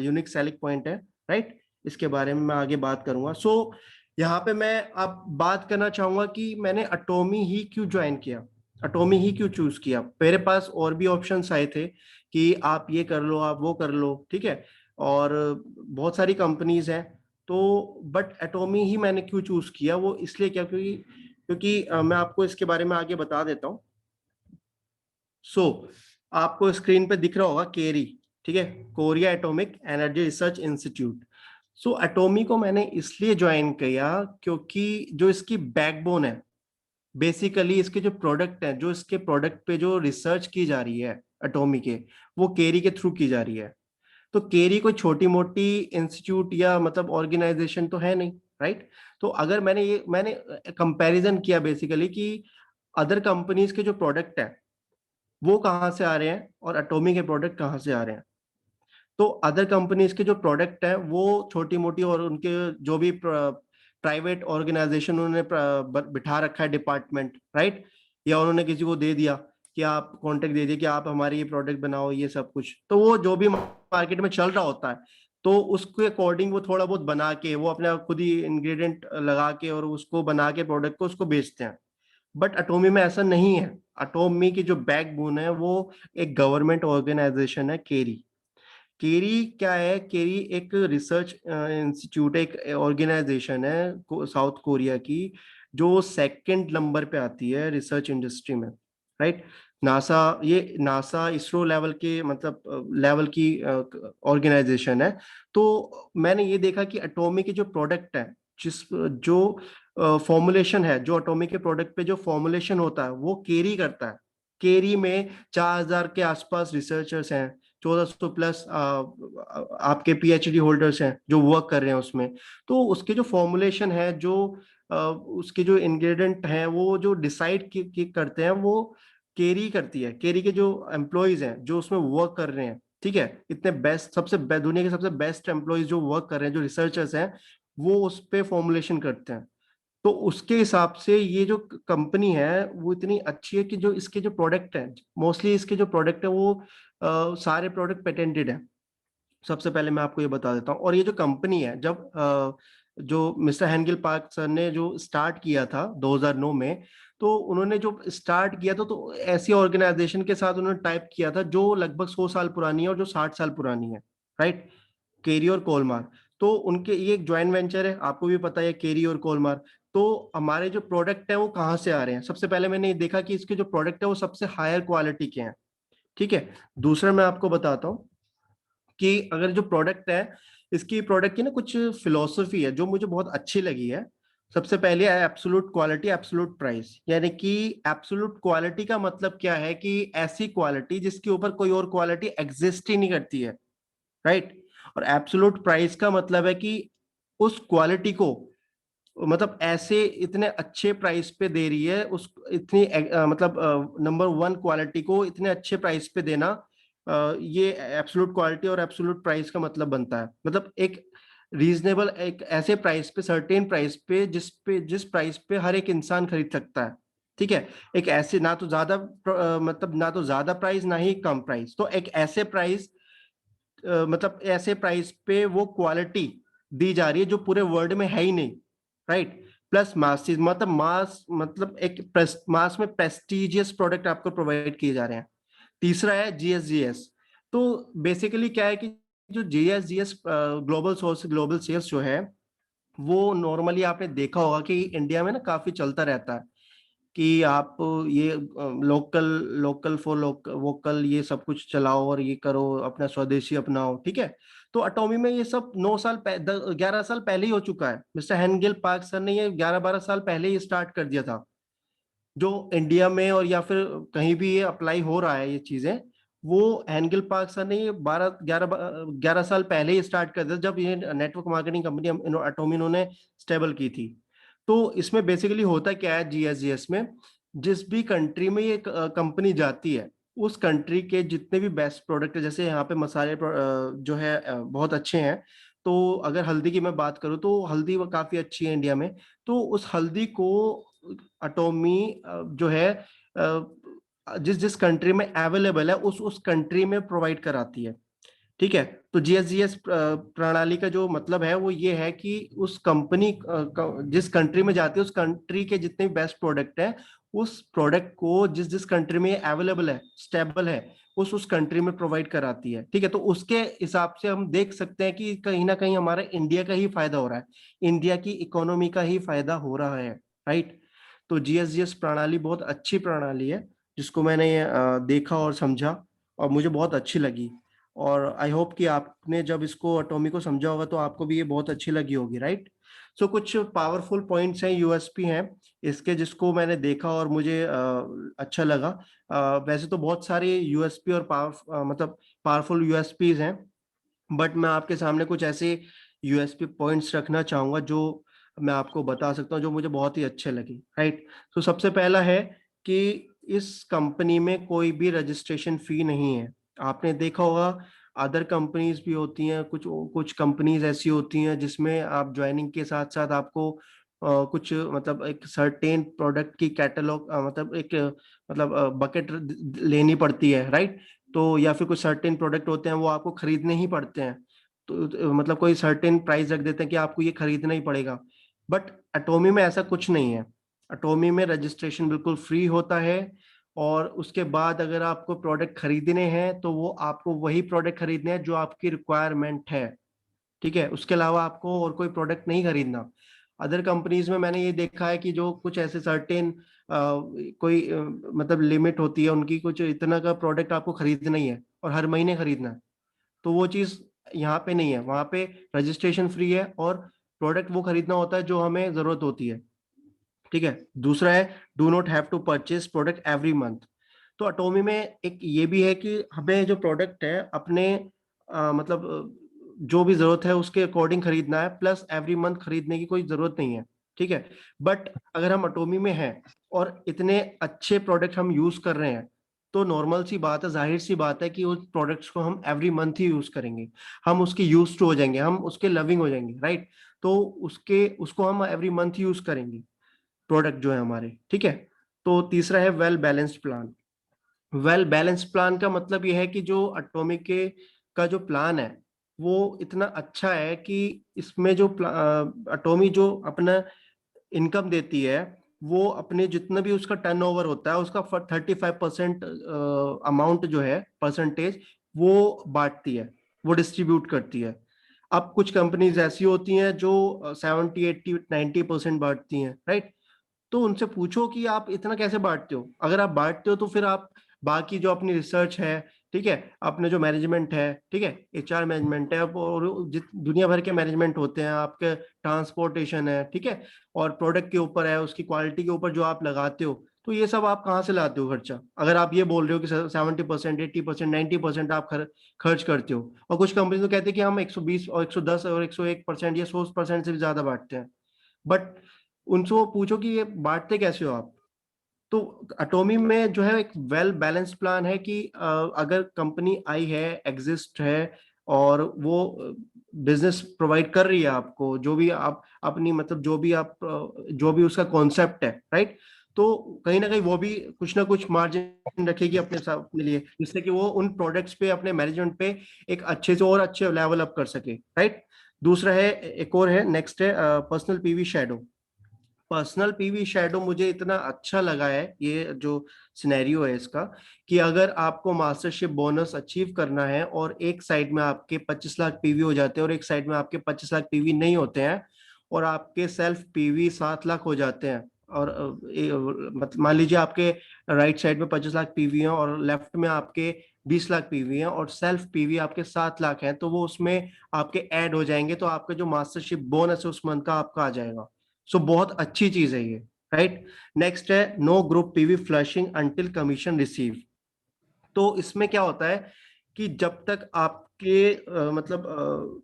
यूनिक सेलिंग पॉइंट है, राइट। इसके बारे में मैं आगे बात करूंगा। सो यहाँ पे मैं अब बात करना चाहूंगा कि मैंने अटोमी ही क्यों ज्वाइन किया, अटोमी ही क्यों चूज किया। मेरे पास और भी ऑप्शंस आए थे कि आप ये कर लो, आप वो कर लो, ठीक है, और बहुत सारी कंपनीज हैं। तो बट एटोमी ही मैंने क्यों चूज किया, वो इसलिए क्या, क्योंकि मैं आपको इसके बारे में आगे बता देता हूँ। सो आपको स्क्रीन पे दिख रहा होगा केरी, ठीक है, Korea atomic energy research institute. So एटोमी को मैंने इसलिए ज्वाइन किया क्योंकि जो इसकी बैकबोन है, बेसिकली इसके जो प्रोडक्ट है, जो इसके प्रोडक्ट पे जो रिसर्च की जा रही है एटोमी के, वो केरी के थ्रू की जा रही है। तो केरी कोई छोटी मोटी इंस्टीट्यूट या मतलब ऑर्गेनाइजेशन तो है नहीं, राइट। तो अगर मैंने कंपैरिजन किया बेसिकली कि अदर कंपनीज के जो प्रोडक्ट है वो कहाँ से आ रहे हैं और एटोमी के प्रोडक्ट कहाँ से आ रहे हैं। तो अदर कंपनीज के जो प्रोडक्ट है वो छोटी मोटी, और उनके जो भी प्राइवेट ऑर्गेनाइजेशन उन्होंने बिठा रखा है डिपार्टमेंट, राइट, या उन्होंने किसी को दे दिया कि आप कॉन्टेक्ट दे दिए कि आप हमारी ये प्रोडक्ट बनाओ, ये सब कुछ। तो वो जो भी मार्केट में चल रहा होता है तो उसके अकॉर्डिंग वो थोड़ा बहुत बना के, वो अपने खुद ही इंग्रेडिएंट लगा के और उसको बना के प्रोडक्ट को उसको बेचते हैं। बट एटोमी में ऐसा नहीं है। एटोमी की जो बैकबोन है वो एक गवर्नमेंट ऑर्गेनाइजेशन है, केरी। केरी क्या है, केरी एक रिसर्च इंस्टीट्यूट, एक ऑर्गेनाइजेशन है साउथ कोरिया की, जो सेकंड नंबर पे आती है रिसर्च इंडस्ट्री में, राइट। नासा इसरो लेवल के मतलब लेवल की ऑर्गेनाइजेशन है। तो मैंने ये देखा कि एटोमी के जो प्रोडक्ट है, जो फॉर्मुलेशन है, जो एटोमी के प्रोडक्ट पे जो फॉर्मुलेशन होता है वो केरी करता है। केरी में 4,000 के आसपास रिसर्चर्स हैं, 1,400 प्लस आपके पीएचडी होल्डर्स हैं जो वर्क कर रहे हैं उसमें। तो उसके जो फॉर्मुलेशन है, जो उसके जो इंग्रेडिएंट हैं, वो जो डिसाइड करते हैं वो केरी करती है। केरी के जो एम्प्लॉयज हैं जो उसमें वर्क कर रहे हैं, ठीक है, इतने बेस्ट, दुनिया के सबसे बेस्ट एम्प्लॉयज जो वर्क कर रहे हैं, जो रिसर्चर्स हैं, वो उस पे फॉर्मुलेशन करते हैं। तो उसके हिसाब से ये जो कंपनी है वो इतनी अच्छी है कि जो इसके जो प्रोडक्ट है, मोस्टली इसके जो प्रोडक्ट है वो सारे प्रोडक्ट पेटेंटेड है। सबसे पहले मैं आपको ये बता देता हूँ। और ये जो कंपनी है, जब जो मिस्टर हेंगेल पार्क सर ने जो स्टार्ट किया था 2009 में, तो उन्होंने जो स्टार्ट किया था तो ऐसी ऑर्गेनाइजेशन के साथ उन्होंने टाइप किया था जो लगभग 100 साल पुरानी है और जो 60 साल पुरानी है, राइट। केरी और कोलमार, तो उनके ये एक ज्वाइंट वेंचर है, आपको भी पता है केरी और कोलमार। तो हमारे जो प्रोडक्ट है वो कहाँ से आ रहे हैं? सबसे पहले मैंने ये देखा कि इसके जो प्रोडक्ट है वो सबसे हायर क्वालिटी के हैं, ठीक है। दूसरा मैं आपको बताता हूँ कि अगर जो प्रोडक्ट है, इसकी प्रोडक्ट की ना कुछ फिलोसफी है जो मुझे बहुत अच्छी लगी है। सबसे पहले है एब्सोल्यूट क्वालिटी एब्सोल्यूट प्राइस, यानी कि एब्सोल्यूट क्वालिटी का मतलब क्या है कि ऐसी क्वालिटी जिसके ऊपर कोई और क्वालिटी एग्जिस्ट ही नहीं करती है, राइट। और एब्सोल्यूट प्राइस का मतलब है कि उस क्वालिटी को मतलब ऐसे इतने अच्छे प्राइस पे दे रही है, उस इतनी मतलब नंबर 1 क्वालिटी को इतने अच्छे प्राइस पे देना, ये एब्सोल्यूट क्वालिटी और एब्सोल्यूट प्राइस का मतलब बनता है। मतलब एक रीजनेबल, एक ऐसे प्राइस पे, सर्टेन प्राइस पे जिस प्राइस पे हर एक इंसान खरीद सकता है, ठीक है। एक ऐसे ना तो ज्यादा मतलब ना तो ज्यादा प्राइस ना ही कम प्राइस, तो एक ऐसे प्राइस मतलब ऐसे प्राइस पे वो क्वालिटी दी जा रही है जो पूरे वर्ल्ड में है ही नहीं, राइट। प्लस मास, मतलब मास मतलब एक मास में प्रेस्टिजियस प्रोडक्ट आपको प्रोवाइड किए जा रहे हैं। तीसरा है जीएसजीएस। तो बेसिकली क्या है कि जो जीएसजीएस ग्लोबल सोर्स ग्लोबल सेल्स जो है, वो नॉर्मली आपने देखा होगा कि इंडिया में ना काफी चलता रहता है कि आप ये लोकल लोकल फॉर वोकल ये सब कुछ चलाओ और ये करो, अपना स्वदेशी अपनाओ, ठीक है। तो अटोमी में ये सब 9 साल 11 साल पहले ही हो चुका है। मिस्टर हेंगेल पार्क सर ने ये 11-12 साल पहले ही स्टार्ट कर दिया था। जो इंडिया में और या फिर कहीं भी ये अप्लाई हो रहा है ये चीजें, वो हेंगेल पार्क सर ने ये 11 साल पहले ही स्टार्ट कर दिया जब ये नेटवर्क मार्केटिंग कंपनी अटोमी इन्होंने स्टेबल की थी। तो इसमें बेसिकली होता क्या है जीएसजीएस में, जिस भी कंट्री में ये कंपनी जाती है, उस कंट्री के जितने भी बेस्ट प्रोडक्ट है, जैसे यहाँ पे मसाले जो है बहुत अच्छे हैं। तो अगर हल्दी की मैं बात करूँ तो हल्दी वो काफी अच्छी है इंडिया में। तो उस हल्दी को अटोमी जो है जिस जिस कंट्री में अवेलेबल है उस कंट्री में प्रोवाइड कराती है, ठीक है। तो जीएसजीएस प्रणाली का जो मतलब है वो ये है कि उस कंपनी जिस कंट्री में जाती है उस कंट्री के जितने भी बेस्ट प्रोडक्ट है, उस प्रोडक्ट को जिस जिस कंट्री में अवेलेबल है, स्टेबल है, उस कंट्री में प्रोवाइड कराती है, ठीक है। तो उसके हिसाब से हम देख सकते हैं कि कहीं ना कहीं हमारा इंडिया का ही फायदा हो रहा है, इंडिया की इकोनॉमी का ही फायदा हो रहा है, राइट। तो जीएसजीएस प्रणाली बहुत अच्छी प्रणाली है जिसको मैंने देखा और समझा और मुझे बहुत अच्छी लगी। और आई होप कि आपने जब इसको अटोमी को समझा होगा तो आपको भी ये बहुत अच्छी लगी होगी, राइट। सो कुछ पावरफुल पॉइंट्स हैं, यूएसपी हैं इसके, जिसको मैंने देखा और मुझे अच्छा लगा। वैसे तो बहुत सारे यूएसपी और मतलब पावरफुल यूएसपीज हैं, बट मैं आपके सामने कुछ ऐसे यूएसपी पॉइंट्स रखना चाहूंगा जो मैं आपको बता सकता हूँ जो मुझे बहुत ही अच्छे लगे, राइट। तो सबसे पहला है कि इस कंपनी में कोई भी रजिस्ट्रेशन फी नहीं है। आपने देखा होगा अदर कंपनीज भी होती हैं, कुछ कुछ कंपनीज ऐसी होती हैं जिसमें आप ज्वाइनिंग के साथ साथ आपको कुछ मतलब एक सर्टेन प्रोडक्ट की कैटलॉग मतलब एक मतलब बकेट लेनी पड़ती है, राइट। तो या फिर कुछ सर्टेन प्रोडक्ट होते हैं वो आपको खरीदने ही पड़ते हैं। तो मतलब कोई सर्टेन प्राइस रख देते हैं कि आपको ये खरीदना ही पड़ेगा। बट अटोमी में ऐसा कुछ नहीं है। अटोमी में रजिस्ट्रेशन बिल्कुल फ्री होता है और उसके बाद अगर आपको प्रोडक्ट खरीदने हैं तो वो आपको वही प्रोडक्ट खरीदने हैं जो आपकी रिक्वायरमेंट है, ठीक है। उसके अलावा आपको और कोई प्रोडक्ट नहीं खरीदना। अदर कंपनीज में मैंने ये देखा है कि जो कुछ ऐसे सर्टेन कोई मतलब लिमिट होती है उनकी, कुछ इतना का प्रोडक्ट आपको खरीदना ही है और हर महीने खरीदना है। तो वो चीज यहाँ पे नहीं है, वहां पे रजिस्ट्रेशन फ्री है और प्रोडक्ट वो खरीदना होता है जो हमें जरूरत होती है, ठीक है। दूसरा है do not have to purchase product every month. तो अटोमी में एक ये भी है कि हमें जो प्रोडक्ट है अपने मतलब जो भी जरूरत है उसके अकॉर्डिंग खरीदना है, प्लस एवरी मंथ खरीदने की कोई जरूरत नहीं है, ठीक है। बट अगर हम अटोमी में हैं और इतने अच्छे प्रोडक्ट हम यूज कर रहे हैं तो नॉर्मल सी बात है, जाहिर सी बात है कि उस प्रोडक्ट्स को हम एवरी मंथ ही यूज करेंगे, हम उसके यूज टू हो जाएंगे, हम उसके लविंग हो जाएंगे, राइट। तो उसको हम एवरी मंथ यूज करेंगे। प्रोडक्ट जो है हमारे, ठीक है। तो तीसरा है well balanced plan. Well balance plan का मतलब यह है कि जो एटॉमिक के का जो प्लान है वो इतना अच्छा है कि इसमें जो एटॉमी जो अपना इनकम देती है वो अपने जितना भी उसका टर्नओवर होता है उसका 35% अमाउंट जो है परसेंटेज वो बांटती है, वो डिस्ट्रीब्यूट करती है। अब कुछ कंपनीज ऐसी होती हैं जो 70, 80, 90% बांटती हैं, राइट। तो उनसे पूछो कि आप इतना कैसे बांटते हो। अगर आप बांटते हो तो फिर आप बाकी जो अपनी रिसर्च है, ठीक है, अपने जो मैनेजमेंट है, ठीक है, एचआर मैनेजमेंट है और दुनिया भर के मैनेजमेंट होते हैं, आपके ट्रांसपोर्टेशन है, ठीक है, और प्रोडक्ट के ऊपर है, उसकी क्वालिटी के ऊपर जो आप लगाते हो, तो ये सब आप कहाँ से लाते हो खर्चा। अगर आप ये बोल रहे हो कि 70%, 80%, 90% आप खर्च करते हो, और कुछ कंपनी तो कहते हैं कि हम 120 और 110 और 101% या 100% से भी ज्यादा बांटते हैं। बट उनसे वो पूछो कि ये बांटते कैसे हो आप। तो एटॉमी में जो है एक वेल बैलेंस प्लान है कि अगर कंपनी आई है, एग्जिस्ट है, और वो बिजनेस प्रोवाइड कर रही है आपको, जो भी आप अपनी मतलब जो भी उसका कॉन्सेप्ट है, राइट, तो कहीं ना कहीं वो भी कुछ ना कुछ मार्जिन रखेगी अपने साथ अपने लिए, जिससे कि वो उन प्रोडक्ट्स पे, अपने मैनेजमेंट पे एक अच्छे से और अच्छे लेवल अप कर सके, राइट। दूसरा है, एक और है, नेक्स्ट है personal PV shadow. Personal PV shadow मुझे इतना अच्छा लगा है ये जो सिनेरियो है इसका, कि अगर आपको मास्टरशिप बोनस अचीव करना है और एक साइड में आपके 25 लाख पीवी हो जाते हैं और एक साइड में आपके 25 लाख पीवी नहीं होते हैं, और आपके सेल्फ पीवी 7 लाख हो जाते हैं, और मतलब मान लीजिए आपके राइट साइड में 25 लाख पीवी हैं और लेफ्ट में आपके 20 लाख पीवी हैं और सेल्फ पीवी आपके 7 लाख हैं, तो वो उसमें आपके ऐड हो जाएंगे, तो आपका जो मास्टरशिप बोनस है उस मंथ का आपका आ जाएगा। सो बहुत अच्छी चीज है ये, राइट। नेक्स्ट है no group PV flushing until commission receive. तो इसमें क्या होता है कि जब तक आपके मतलब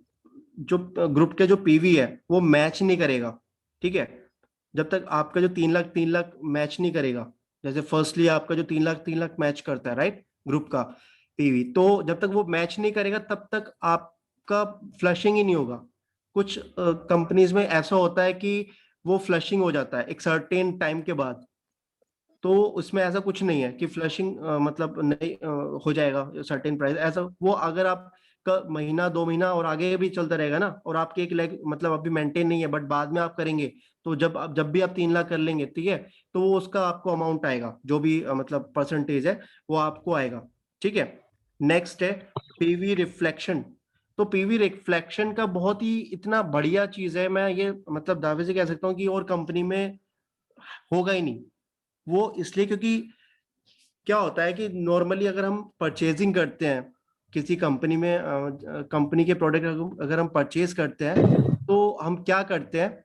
जो ग्रुप के जो पीवी है वो मैच नहीं करेगा, ठीक है, जब तक आपका जो 3 लाख मैच नहीं करेगा, जैसे फर्स्टली आपका जो 3 लाख मैच करता है, राइट, ग्रुप का पीवी, तो जब तक वो मैच नहीं करेगा तब तक आपका फ्लशिंग ही नहीं होगा। कुछ कंपनीज में ऐसा होता है कि वो फ्लशिंग हो जाता है एक सर्टेन टाइम के बाद, तो उसमें ऐसा कुछ नहीं है कि फ्लशिंग मतलब नहीं हो जाएगा सर्टेन प्राइस, ऐसा वो अगर आप का महीना 2 महीना और आगे भी चलता रहेगा ना, और आपके एक लेग मतलब अभी मेंटेन नहीं है बट बाद में आप करेंगे, तो जब भी आप 3 लाख कर लेंगे, ठीक है, तो वो उसका आपको अमाउंट आएगा, जो भी मतलब परसेंटेज है वो आपको आएगा, ठीक है। नेक्स्ट है पीवी रिफ्लेक्शन। तो पीवी रिफ्लेक्शन का बहुत ही इतना बढ़िया चीज है, मैं ये मतलब दावे से कह सकता हूँ कि और कंपनी में होगा ही नहीं। वो इसलिए क्योंकि क्या होता है कि नॉर्मली अगर हम परचेजिंग करते हैं किसी कंपनी में, कंपनी के प्रोडक्ट अगर हम परचेज करते हैं, तो हम क्या करते हैं,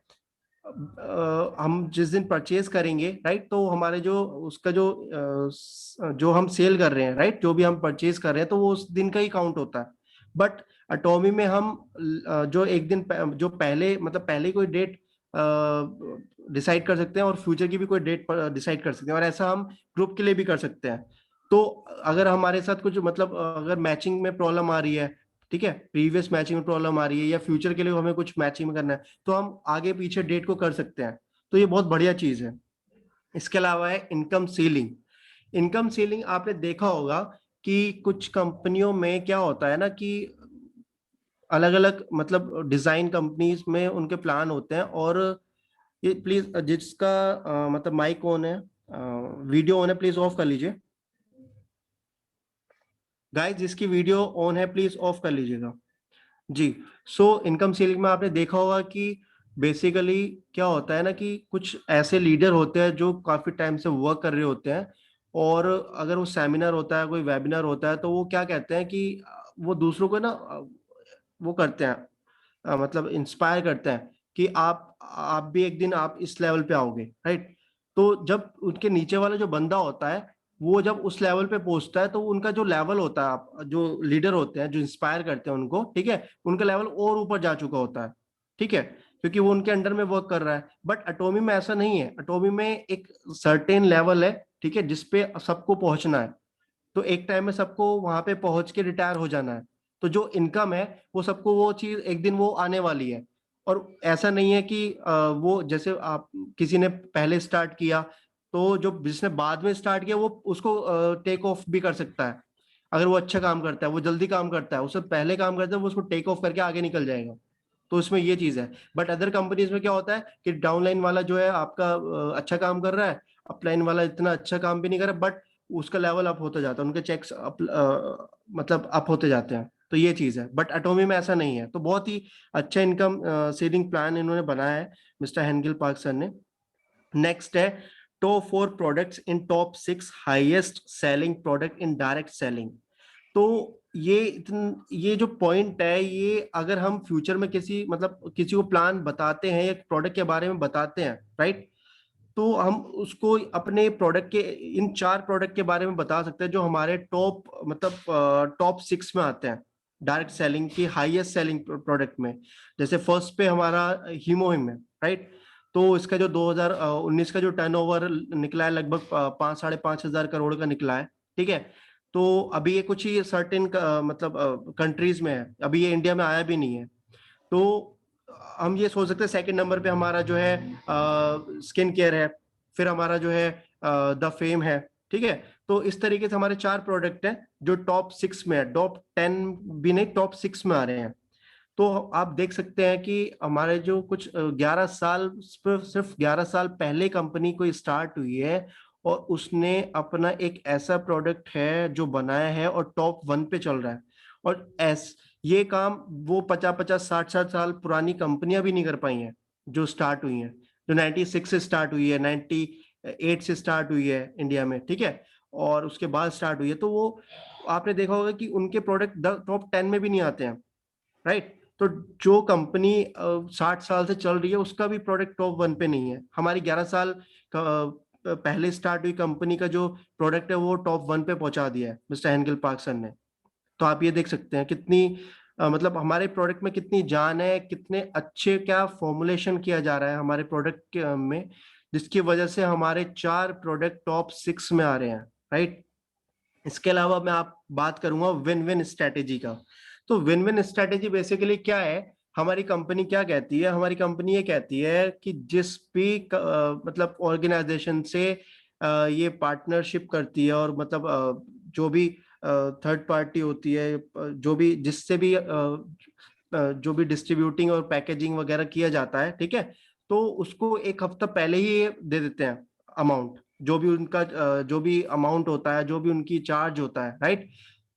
हम जिस दिन परचेज करेंगे, राइट, तो हमारे जो उसका जो हम सेल कर रहे हैं, राइट, जो भी हम परचेज कर रहे हैं तो वो उस दिन का ही काउंट होता है। बट एटॉमी में हम जो एक दिन जो पहले मतलब पहले कोई डेट डिसाइड कर सकते हैं और फ्यूचर की भी कोई डेट डिसाइड कर सकते हैं, और ऐसा हम ग्रुप के लिए भी कर सकते हैं। तो अगर हमारे साथ कुछ मतलब अगर मैचिंग में प्रॉब्लम आ रही है, ठीक है, प्रीवियस मैचिंग में प्रॉब्लम आ रही है या फ्यूचर के लिए हमें कुछ मैचिंग में करना है, तो हम आगे पीछे डेट को कर सकते हैं। तो ये बहुत बढ़िया चीज है। इसके अलावा है इनकम सीलिंग। इनकम सीलिंग आपने देखा होगा कि कुछ कंपनियों में क्या होता है ना कि अलग अलग मतलब डिजाइन कंपनीज में उनके प्लान होते हैं, और ये प्लीज जिसका मतलब माइक ऑन है, वीडियो ऑन है, प्लीज ऑफ कर लीजिए। गाइस जिसकी वीडियो ऑन है प्लीज ऑफ कर लीजिएगा जी। सो इनकम सीलिंग में आपने देखा होगा कि बेसिकली क्या होता है ना कि कुछ ऐसे लीडर होते हैं जो काफी टाइम से वर्क कर रहे होते हैं, और अगर वो सेमिनार होता है, कोई वेबिनार होता है, तो वो क्या कहते हैं कि वो दूसरों को ना वो करते हैं, मतलब इंस्पायर करते हैं कि आप भी एक दिन आप इस लेवल पे आओगे, राइट। तो जब उनके नीचे वाला जो बंदा होता है वो जब उस लेवल पे पहुंचता है, तो उनका जो लेवल होता है, आप जो लीडर होते हैं जो इंस्पायर करते हैं उनको, ठीक है, उनका लेवल और ऊपर जा चुका होता है, ठीक है, क्योंकि वो उनके अंडर में वर्क कर रहा है। बट एटॉमी में ऐसा नहीं है, एटॉमी में एक सर्टेन लेवल है, ठीक है, जिसपे सबको पहुंचना है, तो एक टाइम में सबको वहां पे पहुंच के रिटायर हो जाना है। तो जो इनकम है वो सबको वो चीज एक दिन वो आने वाली है, और ऐसा नहीं है कि वो जैसे आप किसी ने पहले स्टार्ट किया तो जो जिसने बाद में स्टार्ट किया वो उसको टेक ऑफ भी कर सकता है। अगर वो अच्छा काम करता है, वो जल्दी काम करता है, उससे पहले काम करता है, वो उसको टेक ऑफ करके आगे निकल जाएगा। तो इसमें ये चीज है। बट अदर कंपनीज में क्या होता है कि डाउनलाइन वाला जो है आपका अच्छा काम कर रहा है, अपलाइन वाला इतना अच्छा काम भी नहीं कर रहा, बट उसका लेवल अप होता जाता है, उनके चेक्स मतलब अप होते जाते हैं। तो ये चीज है। बट एटोमी में ऐसा नहीं है। तो बहुत ही अच्छा इनकम सेविंग प्लान इन्होंने बनाया है मिस्टर हेनगिल पार्क सर ने। नेक्स्ट है top 4 products in top 6 highest selling product in direct selling. तो ये जो पॉइंट है, ये अगर हम फ्यूचर में किसी को प्लान बताते हैं या प्रोडक्ट के बारे में बताते हैं, राइट, तो हम उसको अपने प्रोडक्ट के इन 4 प्रोडक्ट के बारे में बता सकते हैं जो हमारे टॉप 6 में आते हैं डायरेक्ट सेलिंग की हाईएस्ट सेलिंग प्रोडक्ट में। जैसे फर्स्ट पे हमारा हीमोहिम है, राइट। तो इसका जो 2019 का जो टर्नओवर निकला है लगभग 5-5.5 हजार करोड़ का निकला है, ठीक है। तो अभी ये कुछ ही सर्टेन कंट्रीज में है, अभी ये इंडिया में आया भी नहीं है। तो हम ये सोच सकते हैं सेकंड नंबर पे हमारा जो है स्किन केयर है, फिर हमारा जो है द फेम है, ठीक है। तो इस तरीके से हमारे 4 प्रोडक्ट हैं जो टॉप 6 में है, टॉप 10 भी नहीं, टॉप 6 में आ रहे हैं। तो आप देख सकते हैं कि हमारे जो कुछ 11 साल, सिर्फ 11 साल पहले कंपनी को स्टार्ट हुई है और उसने अपना एक ऐसा प्रोडक्ट है जो बनाया है और टॉप 1 पे चल रहा है। और ये काम वो 50-50 60 साल पुरानी कंपनियां भी नहीं कर पाई हैं जो स्टार्ट हुई हैं, जो 96 से स्टार्ट हुई है, 98 से स्टार्ट हुई है इंडिया में, ठीक है, और उसके बाद स्टार्ट हुई है। तो वो आपने देखा होगा कि उनके प्रोडक्ट टॉप 10 में भी नहीं आते हैं, राइट। तो जो कंपनी 60 साल से चल रही है उसका भी प्रोडक्ट टॉप 1 पे नहीं है। हमारी 11 साल पहले स्टार्ट हुई कंपनी का जो प्रोडक्ट है वो टॉप 1 पे पहुंचा दिया है मिस्टर हेनगिल पार्क सर ने। तो आप ये देख सकते हैं कितनी मतलब हमारे प्रोडक्ट में कितनी जान है, कितने अच्छे क्या फॉर्मुलेशन किया जा रहा है हमारे प्रोडक्ट में, जिसकी वजह से हमारे 4 प्रोडक्ट टॉप 6 में आ रहे हैं, राइट। इसके अलावा मैं आप बात करूंगा विन विन स्ट्रेटेजी का। तो विन विन स्ट्रेटेजी बेसिकली क्या है, हमारी कंपनी क्या कहती है, हमारी कंपनी ये कहती है कि जिस भी मतलब ऑर्गेनाइजेशन से ये पार्टनरशिप करती है और मतलब जो भी थर्ड पार्टी होती है, जो भी जिससे भी जो भी डिस्ट्रीब्यूटिंग और पैकेजिंग वगैरह किया जाता है, ठीक है, तो उसको एक हफ्ता पहले ही दे देते हैं अमाउंट, जो भी उनका जो भी अमाउंट होता है, जो भी उनकी चार्ज होता है, राइट,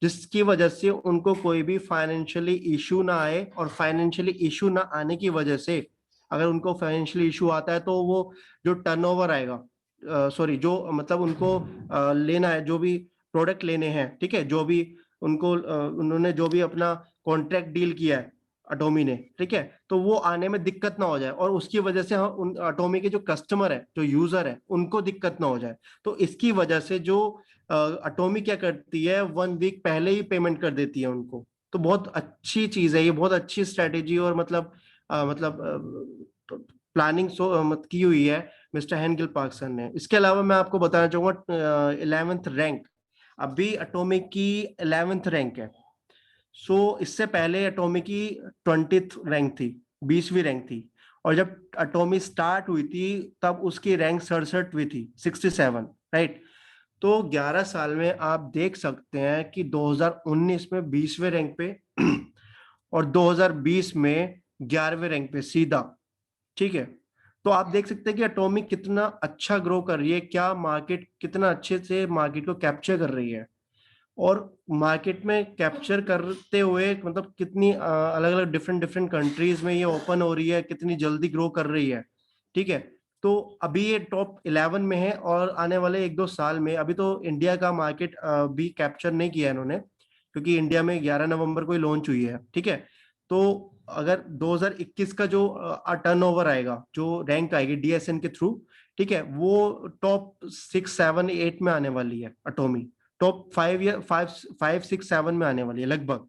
जिसकी वजह से उनको कोई भी फाइनेंशियली इशू ना आए। और फाइनेंशियली इशू ना आने की वजह से अगर उनको फाइनेंशियली इशू आता है तो वो जो टर्नओवर आएगा, सॉरी, जो मतलब उनको लेना है, जो भी प्रोडक्ट लेने हैं, ठीक है, जो भी उनको उन्होंने जो भी अपना कॉन्ट्रैक्ट डील किया है अटोमी ने, ठीक है, तो वो आने में दिक्कत ना हो जाए और उसकी वजह से हम उन अटोमी के जो कस्टमर है, जो यूजर है, उनको दिक्कत ना हो जाए। तो इसकी वजह से जो अटोमी क्या करती है, 1 वीक पहले ही पेमेंट कर देती है उनको। तो बहुत अच्छी चीज है ये, बहुत अच्छी स्ट्रेटेजी और मतलब प्लानिंग की हुई है मिस्टर हेनगिल पार्क सर ने। इसके अलावा मैं आपको बताना चाहूंगा 11th रैंक, अभी एटॉमिक की 11th रैंक है। सो इससे पहले एटॉमिक की 20th रैंक थी, 20वीं रैंक थी। और जब एटॉमिक स्टार्ट हुई थी तब उसकी रैंक 67वीं थी, 67, राइट। तो 11 साल में आप देख सकते हैं कि 2019 में 20वें रैंक पे और 2020 में 11वें रैंक पे सीधा, ठीक है। तो आप देख सकते हैं कि एटॉमिक कितना अच्छा ग्रो कर रही है, क्या मार्केट कितना अच्छे से मार्केट को कैप्चर कर रही है। और मार्केट में कैप्चर करते हुए मतलब कितनी अलग अलग डिफरेंट कंट्रीज में ये ओपन हो रही है, कितनी जल्दी ग्रो कर रही है, ठीक है। तो अभी ये टॉप 11 में है और आने वाले 1-2 साल में, अभी तो इंडिया का मार्केट भी कैप्चर नहीं किया इन्होंने क्योंकि इंडिया में 11 नवंबर को ही लॉन्च हुई है, ठीक है। तो अगर 2021 का जो टर्नओवर आएगा, जो रैंक आएगी डीएसएन के थ्रू, ठीक है, वो टॉप 6, 7, 8 में आने वाली है अटोमी, टॉप 5 या 5, 6, 7 में आने वाली है लगभग।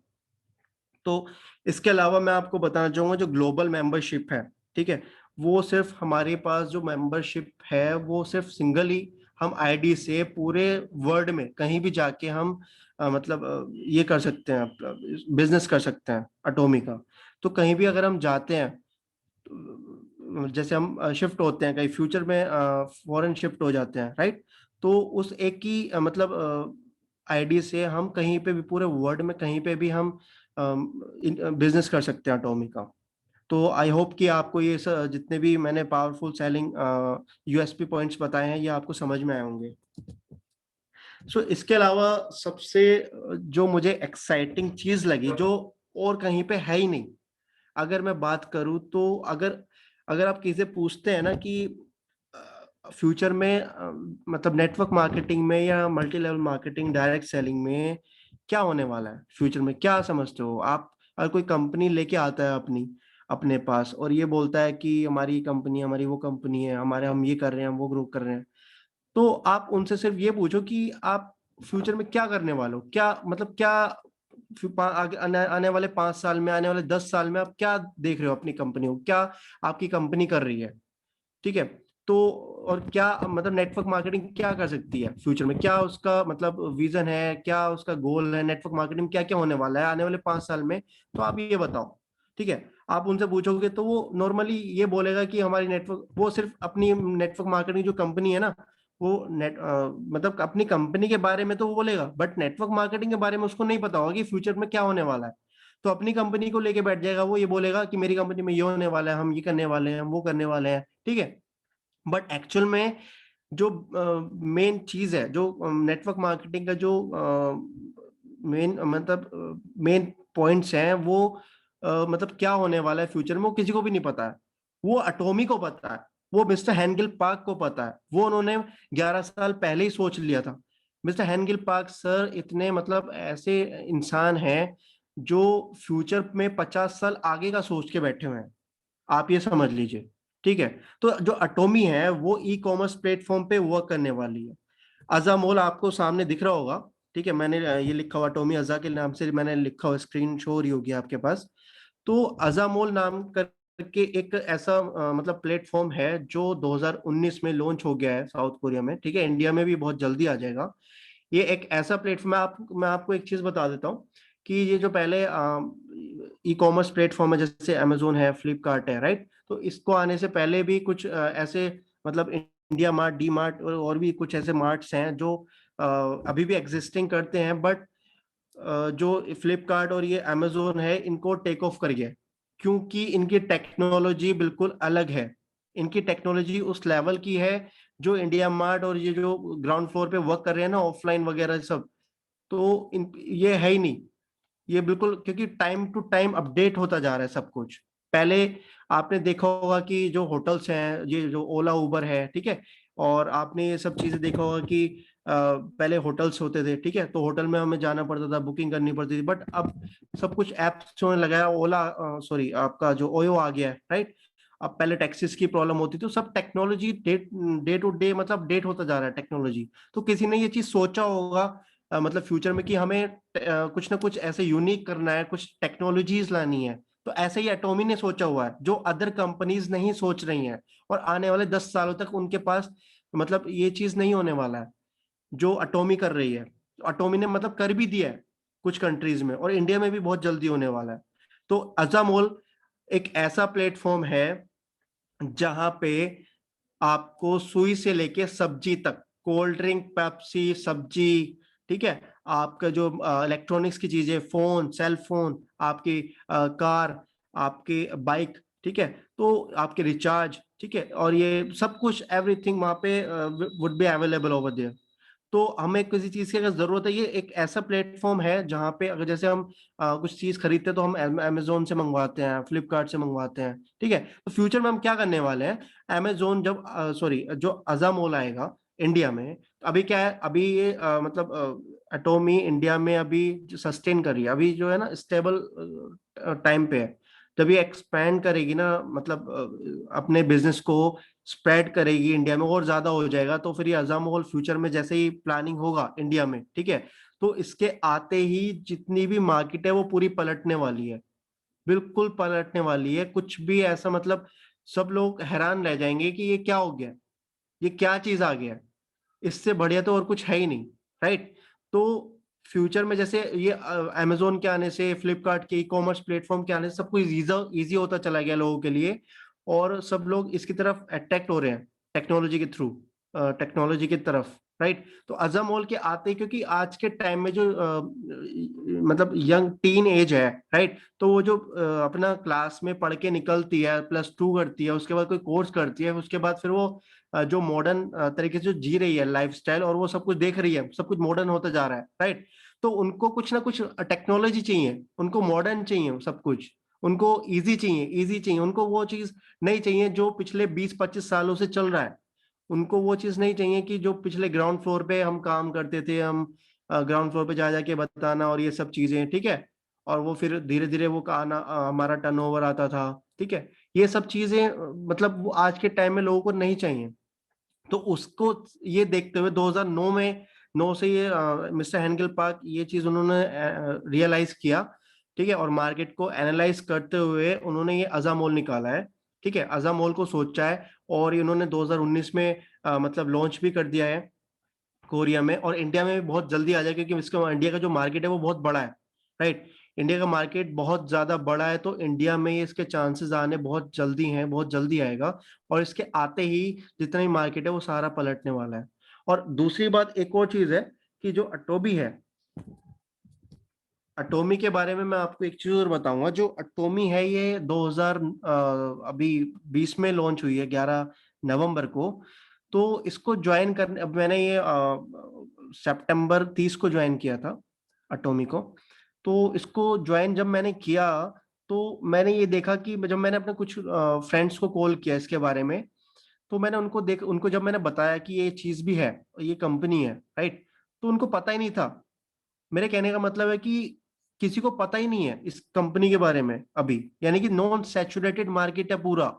तो इसके अलावा मैं आपको बताना चाहूंगा जो ग्लोबल मेंबरशिप है, ठीक है, वो सिर्फ हमारे पास जो मेंबरशिप है वो सिर्फ सिंगल ही हम आईडी से पूरे वर्ल्ड में कहीं भी जाके हम मतलब ये कर सकते हैं, बिजनेस कर सकते हैं अटोमी का। तो कहीं भी अगर हम जाते हैं जैसे हम शिफ्ट होते हैं कहीं फ्यूचर में, फॉरेन शिफ्ट हो जाते हैं, राइट? तो उस एक ही मतलब आईडी से हम कहीं पे भी पूरे वर्ल्ड में कहीं पे भी हम बिजनेस कर सकते हैं अटोमी का। तो आई होप कि आपको ये जितने भी मैंने पावरफुल सेलिंग यूएसपी पॉइंट्स बताए हैं ये आपको समझ में आए होंगे। सो इसके अलावा सबसे जो मुझे एक्साइटिंग चीज लगी, जो और कहीं पे है ही नहीं, अगर मैं बात करूं तो अगर अगर आप किसी से पूछते हैं ना कि फ्यूचर में मतलब नेटवर्क मार्केटिंग में या multi level marketing, direct selling में क्या होने वाला है फ्यूचर में, क्या समझते हो आप? अगर कोई कंपनी लेके आता है अपने पास और ये बोलता है कि हमारी कंपनी, हमारी वो कंपनी है, हमारे हम ये कर रहे हैं, हम वो ग्रो कर रहे हैं, तो आप उनसे सिर्फ ये पूछो कि आप फ्यूचर में क्या करने वाले हो, क्या मतलब क्या आगे आने वाले 5 साल में, आने वाले 10 साल में आप क्या देख रहे हो अपनी कंपनी को, क्या आपकी कंपनी कर रही है, ठीक है? तो और क्या मतलब नेटवर्क मार्केटिंग क्या कर सकती है फ्यूचर में, क्या उसका मतलब विजन है, क्या उसका गोल है, नेटवर्क मार्केटिंग क्या क्या होने वाला है आने वाले 5 साल में, तो आप ये बताओ, ठीक है? आप उनसे पूछोगे तो वो नॉर्मली ये बोलेगा कि हमारी नेटवर्क, वो सिर्फ अपनी नेटवर्क मार्केटिंग जो कंपनी है ना, वो मतलब अपनी कंपनी के बारे में तो वो बोलेगा, बट नेटवर्क मार्केटिंग के बारे में उसको नहीं पता होगा कि फ्यूचर में क्या होने वाला है। तो अपनी कंपनी को लेके बैठ जाएगा, वो ये बोलेगा कि मेरी कंपनी में ये होने वाला है, हम ये करने वाले हैं, हम वो करने वाले हैं, ठीक है? बट एक्चुअल में जो मेन चीज है, जो नेटवर्क मार्केटिंग का जो मेन मतलब मेन पॉइंट्स हैं, वो मतलब क्या होने वाला है फ्यूचर में, वो किसी को भी नहीं पता है। वो अटोमी को पता है, वो मिस्टर हेनगिल पार्क को पता है, वो उन्होंने 11 साल पहले ही सोच लिया था। मिस्टर हेनगिल पार्क सर इतने मतलब ऐसे इंसान हैं जो फ्यूचर में 50 साल आगे का सोच के बैठे हुए हैं, आप ये समझ लीजिए, ठीक है? तो जो अटोमी है वो ई कॉमर्स प्लेटफॉर्म पे वर्क करने वाली है। अजामोल आपको सामने दिख रहा होगा, ठीक है? मैंने ये लिखा हुआ अटोमी अजा के नाम से मैंने लिखा हुआ, स्क्रीन शो हो रही होगी आपके पास। तो अजामोल नाम करके एक ऐसा मतलब प्लेटफॉर्म है जो 2019 में लॉन्च हो गया है साउथ कोरिया में, ठीक है? इंडिया में भी बहुत जल्दी आ जाएगा। ये एक ऐसा प्लेटफॉर्म है, मैं आपको एक चीज बता देता हूँ कि ये जो पहले ई कॉमर्स प्लेटफॉर्म है जैसे अमेजोन है, फ्लिपकार्ट है, राइट? तो इसको आने से पहले भी कुछ ऐसे मतलब इंडिया मार्ट, डी मार्ट और भी कुछ ऐसे मार्ट्स हैं जो अभी भी एग्जिस्टिंग करते हैं, बट जो फ्लिपकार्ट और ये अमेजोन है इनको टेक ऑफ कर गया, क्योंकि इनकी टेक्नोलॉजी बिल्कुल अलग है। इनकी टेक्नोलॉजी उस लेवल की है जो इंडिया मार्ट और ये जो ग्राउंड फ्लोर पे वर्क कर रहे हैं ना, ऑफलाइन वगैरह सब, तो ये है ही नहीं। ये बिल्कुल, क्योंकि टाइम टू टाइम अपडेट होता जा रहा है सब कुछ। पहले आपने देखा होगा कि जो होटल्स हैं, ये जो ओला उबर है, ठीक है, और आपने ये सब चीजें देखा होगा कि पहले होटल्स होते थे, ठीक है, तो होटल में हमें जाना पड़ता था, बुकिंग करनी पड़ती थी, बट अब सब कुछ ऐप्स होने लगा है। ओला सॉरी आपका जो ओयो आ गया है, राइट? अब पहले टैक्सीज की प्रॉब्लम होती थी, तो सब टेक्नोलॉजी डे टू डे मतलब अपडेट होता जा रहा है टेक्नोलॉजी। तो किसी ने ये चीज सोचा होगा मतलब फ्यूचर में कि हमें कुछ ना कुछ ऐसे यूनिक करना है, कुछ टेक्नोलॉजीज लानी है, तो ऐसे ही एटोमी ने सोचा हुआ है जो अदर कंपनीज नहीं सोच रही हैं, और आने वाले 10 सालों तक उनके पास मतलब ये चीज नहीं होने वाला है जो अटोमी कर रही है। अटोमी ने मतलब कर भी दिया है कुछ कंट्रीज में, और इंडिया में भी बहुत जल्दी होने वाला है। तो अजामोल एक ऐसा प्लेटफॉर्म है जहां पे आपको सुई से लेके सब्जी तक, कोल्ड ड्रिंक, पेप्सी, सब्जी, ठीक है, आपका जो इलेक्ट्रॉनिक्स की चीजें, फोन, सेल फोन, आपकी कार, आपकी बाइक, ठीक है, तो आपके रिचार्ज, ठीक है, और ये सब कुछ एवरीथिंग वहां पे would be available over there. तो हमें किसी चीज की अगर जरूरत है, ये एक ऐसा प्लेटफॉर्म है जहां पे अगर जैसे हम कुछ चीज खरीदते हैं तो हम अमेजोन से मंगवाते हैं, फ्लिपकार्ट से मंगवाते हैं, ठीक है? तो फ्यूचर में हम क्या करने वाले हैं, अमेजोन जब सॉरी जो अजामोल आएगा इंडिया में, अभी क्या है, अभी ये मतलब एटोमी इंडिया में अभी सस्टेन कर रही है, अभी जो है ना स्टेबल टाइम पे है। जब ये एक्सपैंड करेगी ना, मतलब अपने बिजनेस को स्प्रेड करेगी इंडिया में और ज्यादा हो जाएगा, तो फिर ये अजामोल फ्यूचर में जैसे ही प्लानिंग होगा इंडिया में, ठीक है, तो इसके आते ही जितनी भी मार्केट है वो पूरी पलटने वाली है, बिल्कुल पलटने वाली है। कुछ भी ऐसा मतलब सब लोग हैरान रह जाएंगे कि ये क्या हो गया, ये क्या चीज आ गया, इससे बढ़िया तो और कुछ है ही नहीं, राइट? तो फ्यूचर में जैसे ये अमेजोन के आने से, फ्लिपकार्ट के ई कॉमर्स प्लेटफॉर्म के आने से सब कुछ इजी होता चला गया लोगों के लिए, और सब लोग इसकी तरफ अट्रैक्ट हो रहे हैं टेक्नोलॉजी के थ्रू, टेक्नोलॉजी की तरफ, राइट। तो अज़ामोल के आते, क्योंकि आज के टाइम में जो मतलब यंग टीन एज है, राइट, तो वो जो अपना क्लास में पढ़ के निकलती है, +2 करती है, उसके बाद कोई कोर्स करती है, उसके बाद फिर वो जो मॉडर्न तरीके से जो जी रही है लाइफस्टाइल, और वो सब कुछ देख रही है, सब कुछ मॉडर्न होता जा रहा है, राइट। तो उनको कुछ ना कुछ टेक्नोलॉजी चाहिए, उनको मॉडर्न चाहिए सब कुछ, उनको इजी चाहिए, इजी चाहिए, उनको वो चीज नहीं चाहिए जो पिछले 20-25 सालों से चल रहा है। उनको वो चीज नहीं चाहिए कि जो पिछले ग्राउंड फ्लोर पे हम काम करते थे, हम ग्राउंड फ्लोर पे जा जाके बताना और ये सब चीजें, ठीक है। और वो फिर धीरे धीरे वो आना, हमारा टर्नओवर आता था, ठीक है। ये सब चीजें मतलब वो आज के टाइम में लोगों को नहीं चाहिए। तो उसको ये देखते हुए 2009 में, 9 से ये मिस्टर हेंगल पार्क ये चीज उन्होंने रियलाइज किया, ठीक है। और मार्केट को एनालाइज करते हुए उन्होंने ये अज़ामोल निकाला है, ठीक है। अज़ामोल को सोचा है, और ये उन्होंने 2019 में मतलब लॉन्च भी कर दिया है कोरिया में, और इंडिया में भी बहुत जल्दी आ जाएगा, क्योंकि इसका इंडिया का जो मार्केट है वो बहुत बड़ा है, राइट। इंडिया का मार्केट बहुत ज्यादा बड़ा है, तो इंडिया में इसके चांसेस आने बहुत जल्दी हैं, बहुत जल्दी आएगा। और इसके आते ही जितना ही मार्केट है वो सारा पलटने वाला है। और दूसरी बात एक और चीज है कि जो अटोमी है, अटोमी के बारे में मैं आपको एक चीज और बताऊंगा। जो अटोमी है ये 2000 अभी 20 में लॉन्च हुई है, 11 नवंबर को। तो इसको ज्वाइन करने, अब मैंने ये सितंबर 30 को ज्वाइन किया था अटोमी को। तो इसको ज्वाइन जब मैंने किया, तो मैंने ये देखा कि जब मैंने अपने कुछ फ्रेंड्स को कॉल किया इसके बारे में, तो मैंने उनको जब मैंने बताया कि ये चीज भी है, ये कंपनी है, राइट, तो उनको पता ही नहीं था। मेरे कहने का मतलब है कि किसी को पता ही नहीं है इस कंपनी के बारे में अभी, यानी कि नॉन सैचुरेटेड मार्केट है पूरा।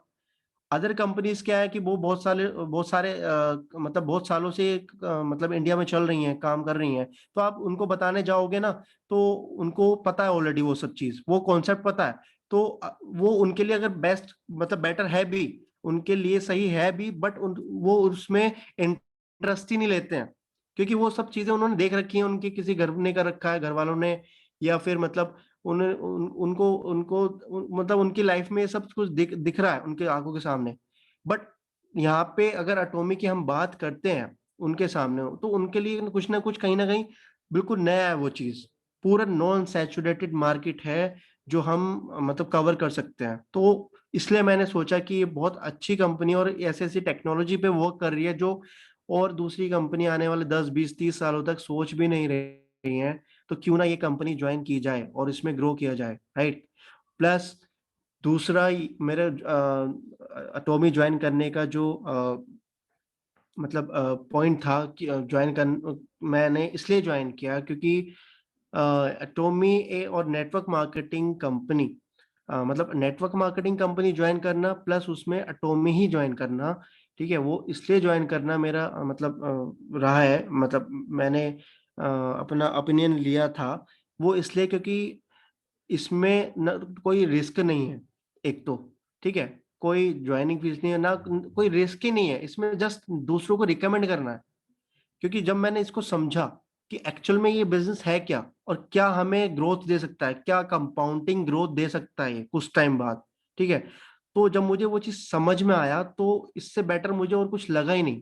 अदर कंपनीज क्या है कि वो बहुत सारे मतलब बहुत सालों से मतलब इंडिया में चल रही हैं, काम कर रही हैं। तो आप उनको बताने जाओगे ना, तो उनको पता है ऑलरेडी वो सब चीज, वो कॉन्सेप्ट पता है। तो वो उनके लिए अगर बेस्ट मतलब बेटर है भी, उनके लिए सही है भी, बट वो उसमें इंटरेस्ट ही नहीं लेते हैं, क्योंकि वो सब चीजें उन्होंने देख रखी हैं, उनके किसी घर ने कर रखा है, घर वालों ने, या फिर मतलब उनको उनको मतलब उनकी लाइफ में सब कुछ दिख रहा है उनके आंखों के सामने। बट यहाँ पे अगर अटोमी की हम बात करते हैं उनके सामने, तो उनके लिए कुछ ना कुछ कहीं ना कहीं बिल्कुल नया है वो चीज। पूरा नॉन सैचुरेटेड मार्केट है जो हम मतलब कवर कर सकते हैं। तो इसलिए मैंने सोचा कि ये बहुत अच्छी कंपनी और ऐसी ऐसी टेक्नोलॉजी पे वर्क कर रही है जो और दूसरी कंपनी आने वाले 10-20-30 सालों तक सोच भी नहीं रही हैं। तो क्यों ना ये कंपनी ज्वाइन की जाए और इसमें ग्रो किया जाए, राइट। प्लस दूसरा मेरे अटोमी ज्वाइन करने का जो मतलब पॉइंट था कि ज्वाइन कर मैंने इसलिए ज्वाइन किया क्योंकि अटोमी ए और नेटवर्क मार्केटिंग कंपनी, मतलब नेटवर्क मार्केटिंग कंपनी ज्वाइन करना प्लस उसमें अटोमी ही ज्वाइन करना, ठीक है, वो इसलिए ज्वाइन करना मेरा मतलब रहा है, मतलब मैंने अपना ओपिनियन लिया था वो इसलिए क्योंकि इसमें न कोई रिस्क नहीं है एक तो, ठीक है, कोई ज्वाइनिंग फीस नहीं है, ना कोई रिस्क ही नहीं है इसमें, जस्ट दूसरों को रिकमेंड करना है। क्योंकि जब मैंने इसको समझा कि एक्चुअल में ये बिजनेस है क्या और क्या हमें ग्रोथ दे सकता है, क्या कंपाउंडिंग ग्रोथ दे सकता है ये कुछ टाइम बाद, ठीक है, तो जब मुझे वो चीज समझ में आया तो इससे बेटर मुझे और कुछ लगा ही नहीं।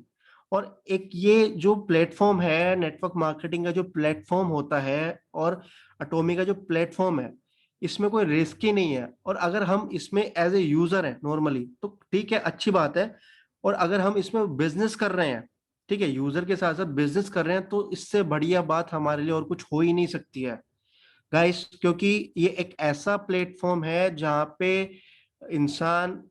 और एक ये जो प्लेटफॉर्म है, नेटवर्क मार्केटिंग का जो प्लेटफॉर्म होता है और अटोमी का जो प्लेटफॉर्म है, इसमें कोई रिस्क ही नहीं है। और अगर हम इसमें एज ए यूजर है नॉर्मली तो ठीक है, अच्छी बात है। और अगर हम इसमें बिजनेस कर रहे हैं, ठीक है, यूजर के साथ साथ बिजनेस कर रहे हैं, तो इससे बढ़िया बात हमारे लिए और कुछ हो ही नहीं सकती है गाइस। क्योंकि ये एक ऐसा प्लेटफॉर्म है जहाँ पे इंसान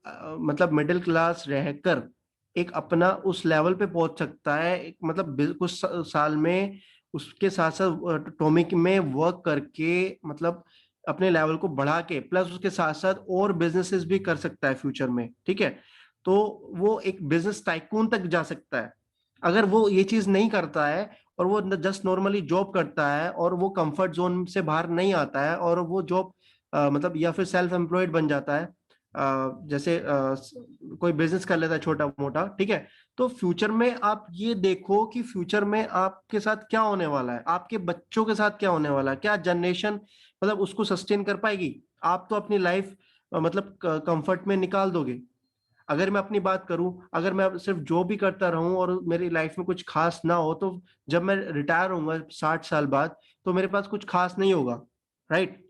मतलब मिडिल क्लास रहकर एक अपना उस लेवल पे पहुंच सकता है, एक मतलब कुछ साल में उसके साथ साथ टॉमिक में वर्क करके मतलब अपने लेवल को बढ़ा के, प्लस उसके साथ साथ और बिजनेसेस भी कर सकता है फ्यूचर में, ठीक है। तो वो एक बिजनेस टाइकून तक जा सकता है। अगर वो ये चीज नहीं करता है और वो जस्ट नॉर्मली जॉब करता है और वो कंफर्ट जोन से बाहर नहीं आता है और वो जॉब मतलब या फिर सेल्फ एम्प्लॉयड बन जाता है, जैसे कोई बिजनेस कर लेता है छोटा मोटा, ठीक है, तो फ्यूचर में आप ये देखो कि फ्यूचर में आपके साथ क्या होने वाला है, आपके बच्चों के साथ क्या होने वाला है, क्या जनरेशन मतलब उसको सस्टेन कर पाएगी। आप तो अपनी लाइफ मतलब कंफर्ट में निकाल दोगे, अगर मैं अपनी बात करूं, अगर मैं सिर्फ जॉब भी करता रहूं और मेरी लाइफ में कुछ खास ना हो, तो जब मैं रिटायर होऊंगा 60 साल बाद, तो मेरे पास कुछ खास नहीं होगा, राइट?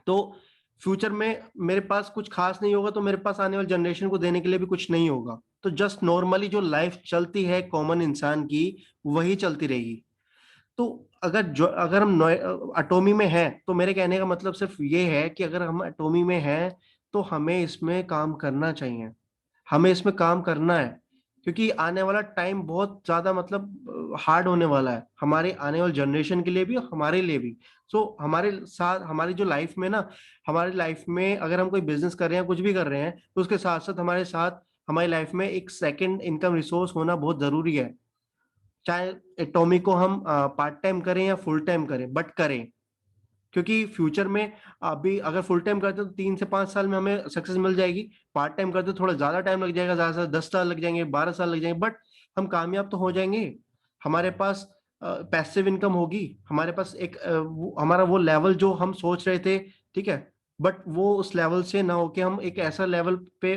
तो फ्यूचर में मेरे पास कुछ खास नहीं होगा, तो मेरे पास आने वाली जनरेशन को देने के लिए भी कुछ नहीं होगा। तो जस्ट नॉर्मली जो लाइफ चलती है कॉमन इंसान की, वही चलती रहेगी। तो अगर हम एटॉमी में हैं, तो मेरे कहने का मतलब सिर्फ ये है कि अगर हम एटॉमी में हैं, तो हमें इसमें काम करना चाहिए, हमें इसमें काम करना है, क्योंकि आने वाला टाइम बहुत ज्यादा मतलब हार्ड होने वाला है, हमारे आने वाली जनरेशन के लिए भी, हमारे लिए भी। सो हमारे साथ हमारी जो लाइफ में ना, हमारी लाइफ में अगर हम कोई बिजनेस कर रहे हैं, कुछ भी कर रहे हैं, तो उसके साथ साथ हमारी लाइफ में एक सेकंड इनकम रिसोर्स होना बहुत जरूरी है। चाहे एटॉमी को हम पार्ट टाइम करें या फुल टाइम करें, बट करें, क्योंकि फ्यूचर में अभी अगर फुल टाइम करते हैं तो 3 से 5 साल में हमें सक्सेस मिल जाएगी। पार्ट टाइम करते थोड़ा ज्यादा टाइम लग जाएगा, ज्यादा से 10 साल लग जाएंगे, 12 साल लग जाएंगे, बट हम कामयाब तो हो जाएंगे। हमारे पास पैसिव इनकम होगी, हमारे पास एक हमारा वो लेवल जो हम सोच रहे थे, ठीक है, बट वो उस लेवल से ना होके हम एक ऐसा लेवल पे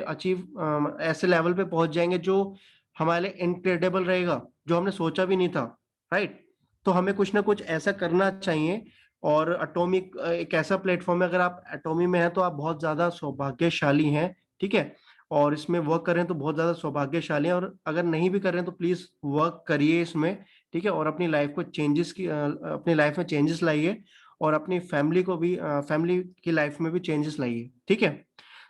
ऐसे लेवल पे पहुंच जाएंगे जो हमारे लिए इनक्रेडिबल रहेगा, जो हमने सोचा भी नहीं था, राइट? तो हमें कुछ ना कुछ ऐसा करना चाहिए। और एटॉमिक एक ऐसा प्लेटफॉर्म है, अगर आप एटॉमी में हैं तो आप बहुत ज्यादा सौभाग्यशाली हैं, ठीक है? और इसमें वर्क कर रहे हैं तो बहुत ज्यादा सौभाग्यशाली हैं, और अगर नहीं भी कर रहे हैं तो प्लीज वर्क करिए इसमें, ठीक है? और अपनी लाइफ को अपनी लाइफ में चेंजेस लाइए, और अपनी फैमिली को भी फैमिली की लाइफ में भी चेंजेस लाइए, ठीक है?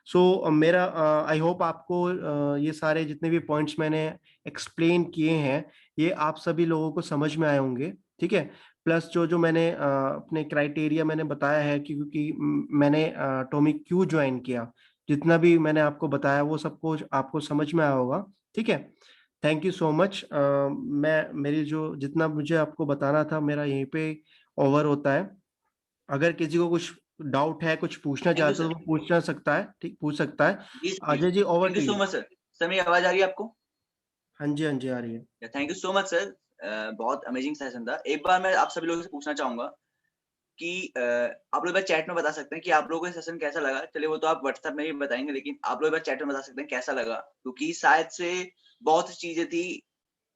सो मेरा आई होप आपको ये सारे जितने भी पॉइंट्स मैंने एक्सप्लेन किए हैं, ये आप सभी लोगों को समझ में आए होंगे, ठीक है? प्लस जो जो मैंने अपने क्राइटेरिया मैंने बताया है कि क्योंकि मैंने टॉमिक क्यों ज्वाइन किया, जितना भी मैंने आपको बताया वो सब कुछ आपको समझ में आया होगा, ठीक है? Thank you so much. मैं मेरी जो जितना मुझे आपको बताना था मेरा यहीं पे ओवर होता है। अगर किसी को कुछ डाउट है, कुछ पूछना थैंक यू चाहते हो सर। तो वो पूछना सकता है, ठीक, पूछ सकता है। जी Ajay ji, over thank to you so you. Much sir. Sir मेरी आवाज आ रही है आपको? हाँ जी, हाँ जी, आ रही है। Thank you so much sir. बहुत अमेजिंग सेशन था। एक बार मैं आप सभी लोगों से पूछना चाहूंगा कि आप लोग चैट में बता सकते हैं कि आप लोगों को सेशन कैसा लगा। चलिए वो तो आप व्हाट्सएप में भी बताएंगे, लेकिन आप लोग चैट में बता सकते हैं कैसा लगा, क्योंकि शायद से बहुत सी चीजें थी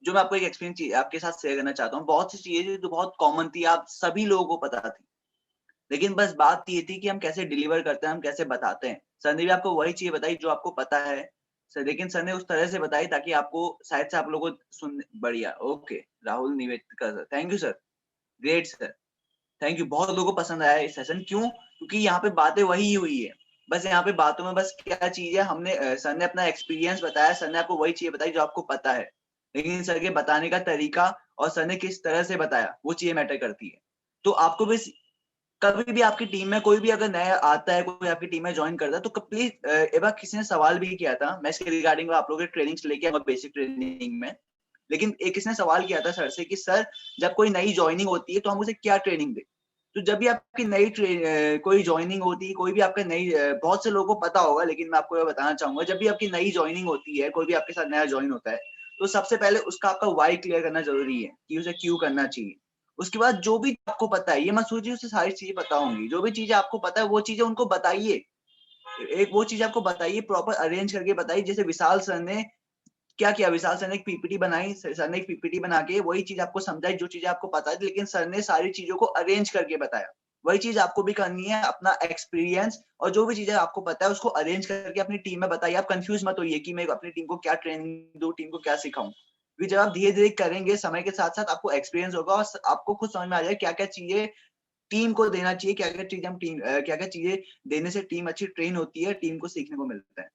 जो मैं आपको एक एक्सपीरियंस आपके साथ शेयर करना चाहता हूँ। बहुत सी चीजें जो बहुत कॉमन थी, आप सभी लोगों को पता थी, लेकिन बस बात ये थी कि हम कैसे डिलीवर करते हैं, हम कैसे बताते हैं। सर ने भी आपको वही चीज बताई जो आपको पता है सर, लेकिन सर ने उस तरह से बताई ताकि आपको शायद से आप लोगों को सुन बढ़िया। Okay Rahul Nivedika sir, thank you sir, great sir, thank you. बहुत लोगों को पसंद आया इस सेशन। क्यों? क्योंकि यहाँ पे बातें वही हुई है। बस यहाँ पे बातों में बस क्या चीज है, हमने सर ने अपना एक्सपीरियंस बताया, सर ने आपको वही चीज बताई जो आपको पता है, लेकिन सर के बताने का तरीका और सर ने किस तरह से बताया वो चीजें मैटर करती है। तो आपको बस कभी भी आपकी टीम में कोई भी अगर नया आता है, कोई आपकी टीम में ज्वाइन करता है, तो प्लीज एक बार किसी ने सवाल भी किया था, मैं इसके रिगार्डिंग आप लोगों के ट्रेनिंग्स लेके आऊंगा बेसिक ट्रेनिंग में, लेकिन एक किसने सवाल किया था सर से कि सर जब कोई नई ज्वाइनिंग होती है तो हम उसे क्या ट्रेनिंग दें। तो जब भी आपकी नई कोई ज्वाइनिंग होती है, कोई भी आपका नई बहुत से लोगों को पता होगा, लेकिन मैं आपको ये बताना चाहूंगा, जब भी आपकी नई ज्वाइनिंग होती है, कोई भी आपके साथ नया ज्वाइन होता है, तो सबसे पहले उसका आपका वाई क्लियर करना जरूरी है कि उसे क्यों करना चाहिए। उसके बाद जो भी आपको पता है, ये मत सोचिए उसे सारी चीजें पता होंगी, जो भी चीजें आपको पता है वो चीजें उनको बताइए। एक वो चीज आपको बताइए, प्रॉपर अरेंज करके बताइए। जैसे विशाल सर ने क्या किया, विशाल सर ने एक पीपीटी बनाई, सर ने एक पीपीटी बना के वही चीज आपको समझाई जो चीजें आपको पता है, लेकिन सर ने सारी चीजों को अरेंज करके बताया। वही चीज आपको भी करनी है, अपना एक्सपीरियंस और जो भी चीजें आपको पता है उसको अरेंज करके अपनी टीम में बताइए। आप कंफ्यूज मत होइए कि मैं अपनी टीम को क्या ट्रेनिंग दूं, टीम को क्या सिखाऊं। जब आप धीरे धीरे करेंगे, समय के साथ साथ आपको एक्सपीरियंस होगा और आपको खुद समझ में आ जाएगा क्या क्या चीजें टीम को देना चाहिए, क्या क्या चीजें हम टीम क्या क्या चीजें देने से टीम अच्छी ट्रेन होती है, टीम को सीखने को मिलता है।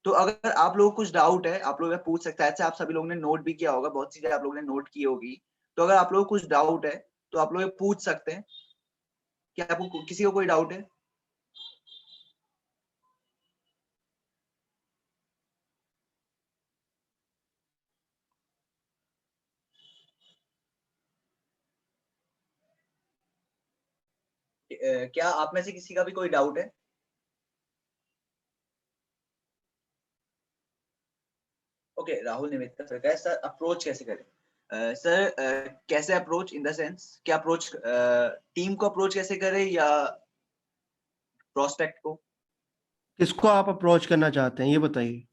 तो अगर आप लोगों को कुछ डाउट है, आप लोग पूछ सकते हैं। ऐसे आप सभी लोगों ने नोट भी किया होगा, बहुत चीजें आप लोगों ने नोट की होगी। तो अगर आप लोगों को कुछ डाउट है तो आप लोग पूछ सकते हैं। क्या आपको किसी को कोई डाउट है? क्या आप में से किसी का भी कोई डाउट है? ओके राहुल निवेदिता सर, कैसे सर अप्रोच कैसे करें? सर कैसे अप्रोच इन द सेंस, क्या अप्रोच टीम को अप्रोच कैसे करें या प्रोस्पेक्ट को? किसको आप अप्रोच करना चाहते हैं ये बताइए।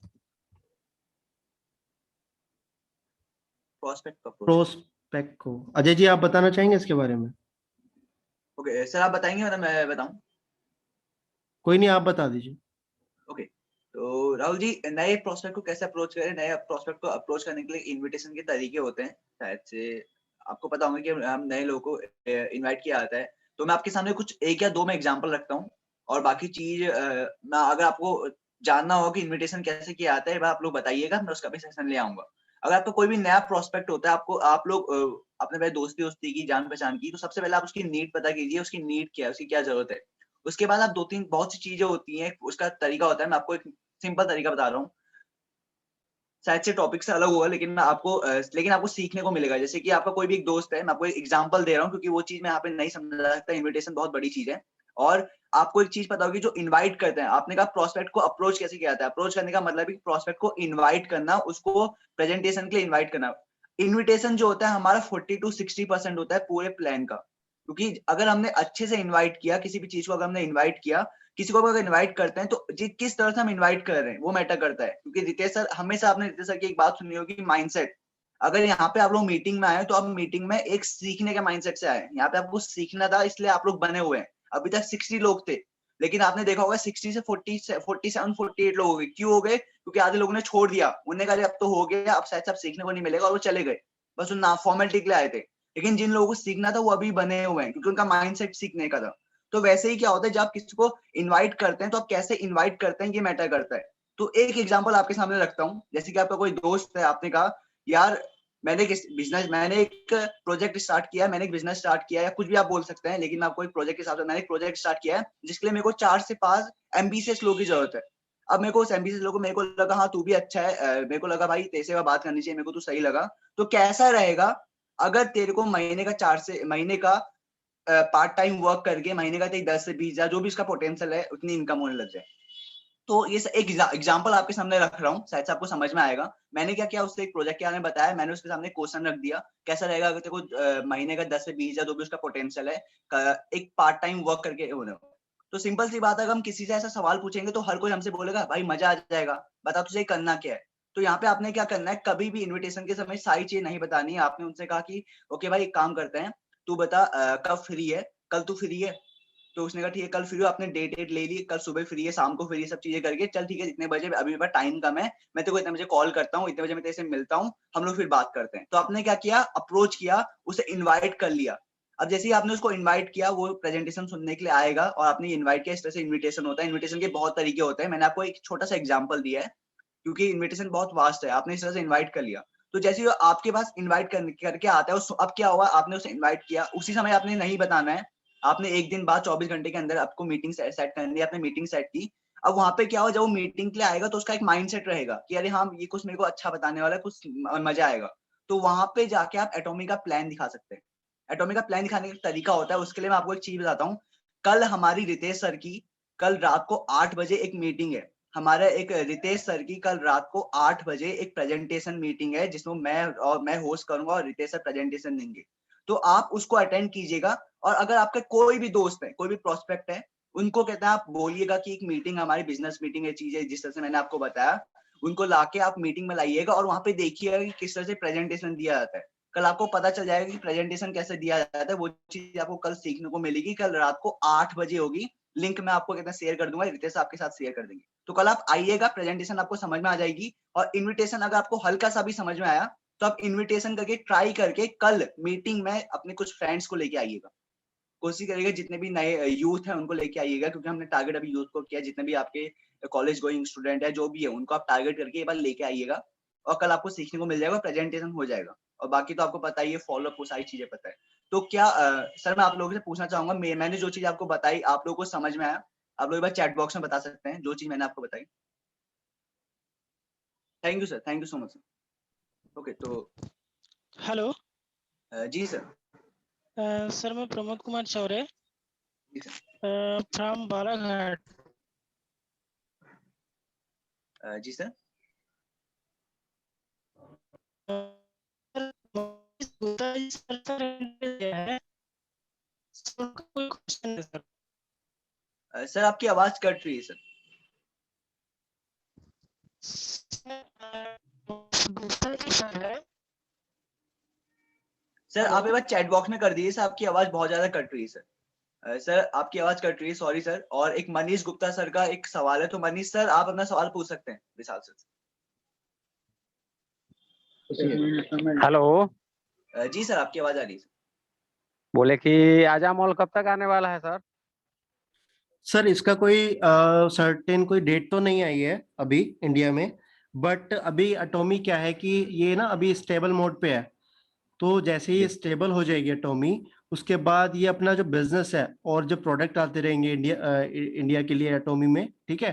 प्रोस्पेक्ट का approach। प्रोस्पेक्ट को अजय जी आप बताना चाहेंगे इसके बारे में? ओके सर, आप बताएंगे मतलब मैं बताऊं? कोई नहीं, आप बता दीजिए। ओके, तो राहुल जी, नए प्रोस्पेक्ट को कैसे अप्रोच करें? नए प्रोस्पेक्ट को अप्रोच करने के लिए इनविटेशन के तरीके होते हैं। शायद से आपको पता होगा कि हम नए लोगों को इनवाइट किया जाता है। तो मैं आपके सामने कुछ 1 या 2 में एग्जांपल रखता हूँ, और बाकी चीज मैं अगर आपको जानना हो कि इनविटेशन कैसे किया जाता है, वह आप लोग बताइएगा, मैं उसका भी सेशन ले आऊंगा। अगर आपका कोई भी नया प्रोस्पेक्ट होता है, आप लोग अपने भाई दोस्ती की, जान पहचान की, तो सबसे पहले आप उसकी नीड पता कीजिए, उसकी नीड क्या है, उसकी क्या जरूरत है। उसके बाद आप 2-3 बहुत सी चीजें होती हैं, उसका तरीका होता है। मैं आपको एक सिंपल तरीका बता रहा हूँ, शायद से टॉपिक से अलग होगा, लेकिन मैं आपको लेकिन आपको सीखने को मिलेगा। जैसे कि आपका कोई भी एक दोस्त है, मैं आपको एक एग्जांपल दे रहा हूँ, क्योंकि वो चीज मैं यहाँ पे नहीं समझा सकता। इनविटेशन बहुत बड़ी चीज है, और आपको एक चीज पता होगी, जो इनवाइट करते हैं, आपने कहा प्रोस्पेक्ट को अप्रोच कैसे किया जाता है। अप्रोच करने का मतलब है प्रोस्पेक्ट को इन्वाइट करना, उसको प्रेजेंटेशन के लिए इन्वाइट करना। इन्विटेशन जो होता है हमारा 40 to 60% होता है पूरे प्लान का, क्योंकि अगर हमने अच्छे से इन्वाइट किया किसी भी चीज को, अगर हमने इन्वाइट किया किसी को, अगर इनवाइट करते हैं, तो किस तरह से हम इनवाइट कर रहे हैं वो मैटर करता है। क्योंकि रितेश सर, हमेशा आपने रितेश सर की एक बात सुनी होगी, माइंडसेट। अगर यहाँ पे आप लोग मीटिंग में आए, तो आप मीटिंग में एक सीखने के माइंडसेट से आए। यहाँ पे आपको सीखना था, इसलिए आप लोग बने हुए हैं। अभी तक 60 लोग थे, लेकिन आपने देखा होगा 60 से 47 48 लोग हो गए। क्यों हो गए? क्योंकि आधे लोगों ने छोड़ दिया, उन्होंने कहा अब तो हो गया, अब शायद सीखने को नहीं मिलेगा, और वो चले गए, बस ना फॉर्मेलिटी के लिए आए थे। लेकिन जिन लोगों को सीखना था वो अभी बने हुए हैं, क्योंकि उनका माइंडसेट सीखने का था। तो वैसे ही क्या होता है, जब आप किसी को इनवाइट करते हैं, तो आप कैसे इनवाइट करते हैं ये मैटर करता है। तो एक एग्जांपल आपके सामने रखता हूँ। जैसे कि आपका कोई दोस्त है, आपने कहा यार मैंने एक प्रोजेक्ट स्टार्ट किया है, मैंने एक बिजनेस स्टार्ट किया है, या कुछ भी आप बोल सकते हैं, लेकिन मैं आपको एक प्रोजेक्ट के हिसाब से, मैंने एक प्रोजेक्ट स्टार्ट किया है जिसके लिए मेरे को 4 से 5 एम्बिशियस लोगों की जरूरत है। अब मेरे को उस एम्बिशियस लोगों को, मेरे को लगा हाँ तू भी अच्छा है, मेरे को लगा भाई तेरे से बात करनी चाहिए, मेरे को तू सही लगा। तो कैसा रहेगा अगर तेरे को महीने का पार्ट टाइम वर्क करके महीने का 10 से 20 हजार, जो भी इसका पोटेंशियल है, उतनी इनकम होने लग जाए। तो ये एक एग्जांपल आपके सामने रख रहा हूँ, शायद से आपको समझ में आएगा। मैंने क्या किया, उससे एक प्रोजेक्ट के बारे में बताया, मैंने उसके सामने क्वेश्चन रख दिया, कैसा रहेगा अगर तेरे को महीने का 10 से 20 हजार, जो भी उसका पोटेंशियल है, एक पार्ट टाइम वर्क करके होना। तो सिंपल सी बात है, अगर हम किसी से ऐसा सवाल पूछेंगे, तो हर कोई हमसे बोलेगा भाई मजा आ जाएगा, बता तुझे करना क्या है। तो यहाँ पे आपने क्या करना है, कभी भी इन्विटेशन के समय सारी चीज नहीं बतानी है। आपने उनसे कहा कि ओके भाई एक काम करते हैं, तू बता कब फ्री है, कल तू फ्री है? तो उसने कहा ठीक है कल फ्री हो। आपने डेट ले ली, कल सुबह फ्री है, शाम को फ्री है, सब चीजें करके चल ठीक है इतने बजे, अभी मेरे पास टाइम कम है, मैं तेरे को इतने बजे कॉल करता हूँ, इतने बजे मैं तेरे से मिलता हूँ, हम लोग फिर बात करते हैं। तो आपने क्या किया, अप्रोच किया, उसे इन्वाइट कर लिया। अब जैसे ही आपने उसको इन्वाइट किया, वो प्रेजेंटेशन सुनने के लिए आएगा, और आपने इन्वाइट किया। इस तरह से इन्विटेशन होता है। इन्विटेशन के बहुत तरीके होते हैं, मैंने आपको एक छोटा सा एग्जाम्पल दिया है, क्योंकि इन्विटेशन बहुत वास्ट है। आपने इस तरह से इन्वाइट कर लिया, तो जैसे ही आपके पास इन्वाइट करके आता है, अब क्या हुआ, आपने उसे इन्वाइट किया, उसी समय आपने नहीं बताना है, आपने एक दिन बाद 24 घंटे के अंदर आपको मीटिंग सेट करनी है। आपने मीटिंग सेट की, अब वहां पे क्या हो, जब वो मीटिंग के लिए आएगा, तो उसका एक माइंडसेट रहेगा कि अरे हाँ ये कुछ मेरे को अच्छा बताने वाला है, कुछ मजा आएगा। तो वहां पे जाके आप एटॉमिक का प्लान दिखा सकते हैं। एटॉमिक का प्लान दिखाने का तरीका होता है, उसके लिए मैं आपको एक चीज बताता हूँ। कल हमारी रितेश सर की कल रात को 8 बजे एक मीटिंग है। हमारा एक रितेश सर की कल रात को 8 बजे एक प्रेजेंटेशन मीटिंग है, जिसमें मैं होस्ट करूंगा और रितेश सर प्रेजेंटेशन देंगे। तो आप उसको अटेंड कीजिएगा। और अगर आपका कोई भी दोस्त है, कोई भी प्रोस्पेक्ट है, उनको कहते हैं, आप बोलिएगा कि एक मीटिंग, हमारी बिजनेस मीटिंग है, चीज है जिस तरह से मैंने आपको बताया, उनको लाके आप मीटिंग में लाइएगा, और वहां पे देखिएगा कि किस तरह से प्रेजेंटेशन दिया जाता है। कल आपको पता चल जाएगा कि प्रेजेंटेशन कैसे दिया जाता है। वो चीज आपको कल सीखने को मिलेगी। कल रात को 8 बजे होगी, लिंक मैं आपको कहते हैं शेयर कर दूंगा, रितेश आपके साथ शेयर कर देंगे। तो कल आप आइएगा, प्रेजेंटेशन आपको समझ में आ जाएगी। और इन्विटेशन अगर आपको हल्का सा भी समझ में आया, तो आप इन्विटेशन करके ट्राई करके कल मीटिंग में अपने कुछ फ्रेंड्स को लेके आइएगा। कोशिश करिएगा जितने भी नए यूथ है उनको लेके आइएगा, क्योंकि हमने टारगेट अभी यूथ को किया। जितने भी आपके कॉलेज गोइंग स्टूडेंट है, जो भी है, उनको आप टारगेट करके एक बार लेके आइएगा, और कल आपको सीखने को मिल जाएगा, प्रेजेंटेशन हो जाएगा। और बाकी तो आपको पता ही है, फॉलो अप, वो सारी चीजें पता है। तो क्या सर, मैं आप लोगों से पूछना चाहूंगा, मैंने जो चीज आपको बताई, आप लोगों को समझ में आया? आप लोग एक बार चैट बॉक्स में बता सकते हैं जो चीज मैंने आपको बताई। Thank you sir, thank you so much sir. Okay, तो हेलो जी सर। सर, मैं प्रमोद कुमार चौरे जी सर। फ्रॉम बालाघाट। जी सर। कोई क्वेश्चन है सर? सर आपकी आवाज कट रही है सर। दूसरा सर है, सर आप एक बार चैट बॉक्स में कर दीजिए सर, आपकी आवाज बहुत ज्यादा कट रही है सर। सर आपकी आवाज कट रही है, सॉरी सर। और एक मनीष गुप्ता सर का एक सवाल है, तो मनीष सर आप अपना सवाल पूछ सकते हैं विशाल सर से। हेलो, जी सर आपकी आवाज आ रही है। बोले कि आजा मॉल कब तक आने वाला है सर? सर इसका कोई सर्टेन कोई डेट तो नहीं आई है अभी इंडिया में, बट अभी अटोमी क्या है कि ये ना अभी स्टेबल मोड पे है। तो जैसे ही स्टेबल हो जाएगी अटोमी, उसके बाद ये अपना जो बिजनेस है और जो प्रोडक्ट आते रहेंगे इंडिया के लिए अटोमी में, ठीक है,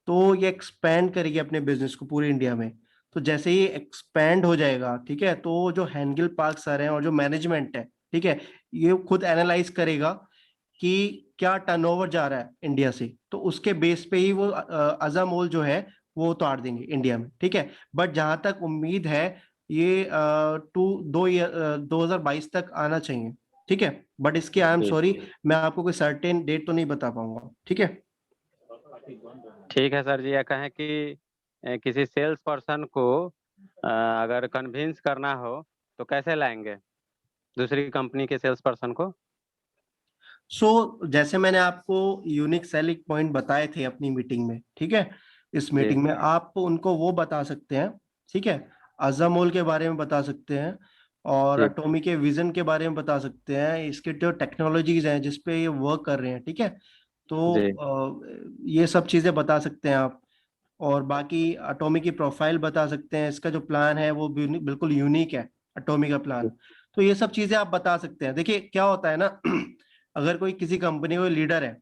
तो ये एक्सपैंड करेगी अपने बिजनेस को पूरे इंडिया में। तो जैसे ही एक्सपैंड हो जाएगा, ठीक है, तो जो हैंडगिल पार्क सर हैं और जो मैनेजमेंट है, ठीक है, ये खुद एनालाइज करेगा कि क्या टर्नओवर जा रहा है इंडिया से, तो उसके बेस पे ही वो अज़ामोल जो है वो उतार देंगे इंडिया में, ठीक है। बट जहां तक उम्मीद है ये 2022 तक आना चाहिए, ठीक है। बट इसके आई एम सॉरी, मैं आपको कोई सर्टेन डेट तो नहीं बता पाऊंगा, ठीक है। ठीक है सर जी, यह कहें कि किसी सेल्स पर्सन को अगर कन्विंस करना हो तो कैसे लाएंगे दूसरी कंपनी के सेल्स पर्सन को? जैसे मैंने आपको यूनिक सेलिंग पॉइंट बताए थे अपनी मीटिंग में, ठीक है, इस मीटिंग में आप उनको वो बता सकते हैं, ठीक है, अज़ामोल के बारे में बता सकते हैं और अटोमी के विजन के बारे में बता सकते हैं, इसके जो टेक्नोलॉजीज हैं जिसपे ये वर्क कर रहे हैं, ठीक है। तो ये सब चीजें बता सकते हैं आप, और बाकी अटोमी की प्रोफाइल बता सकते हैं, इसका जो प्लान है वो बिल्कुल यूनिक है अटोमी का प्लान। तो ये सब चीजें आप बता सकते हैं। देखिए क्या होता है ना, अगर कोई किसी कंपनी का लीडर है,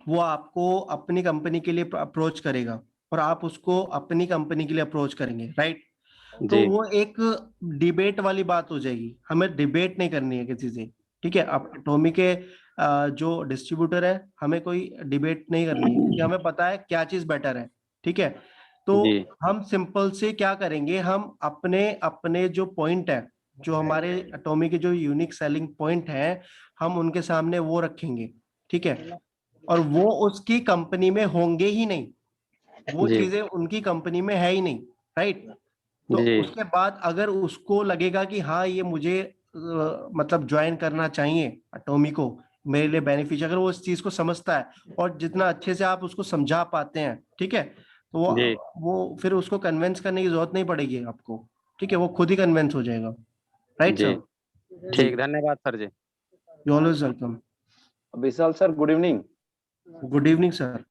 वो आपको अपनी कंपनी के लिए अप्रोच करेगा और आप उसको अपनी कंपनी के लिए अप्रोच करेंगे, राइट। तो वो एक डिबेट वाली बात हो जाएगी, हमें डिबेट नहीं करनी है किसी से, ठीक है। अब अटोमी के जो डिस्ट्रीब्यूटर है, हमें कोई डिबेट नहीं करनी है क्योंकि हमें पता है क्या चीज बेटर है, ठीक है। तो हम सिंपल से क्या करेंगे, हम अपने अपने जो पॉइंट है, जो हमारे अटोमी के जो यूनिक सेलिंग पॉइंट है, हम उनके सामने वो रखेंगे, ठीक है। और वो उसकी कंपनी में होंगे ही नहीं, वो चीजें उनकी कंपनी में है ही नहीं, राइट। तो उसके बाद अगर उसको लगेगा कि हाँ ये मुझे मतलब ज्वाइन करना चाहिए अटोमी को, मेरे लिए बेनिफिशियल, अगर वो इस चीज को समझता है और जितना अच्छे से आप उसको समझा पाते हैं, ठीक है, तो वो फिर उसको कन्विंस करने की जरूरत नहीं पड़ेगी आपको, ठीक है, वो खुद ही कन्विंस हो जाएगा, राइट सर। ठीक, धन्यवाद sir ji. You always welcome. Vishal sir good evening. Good evening sir.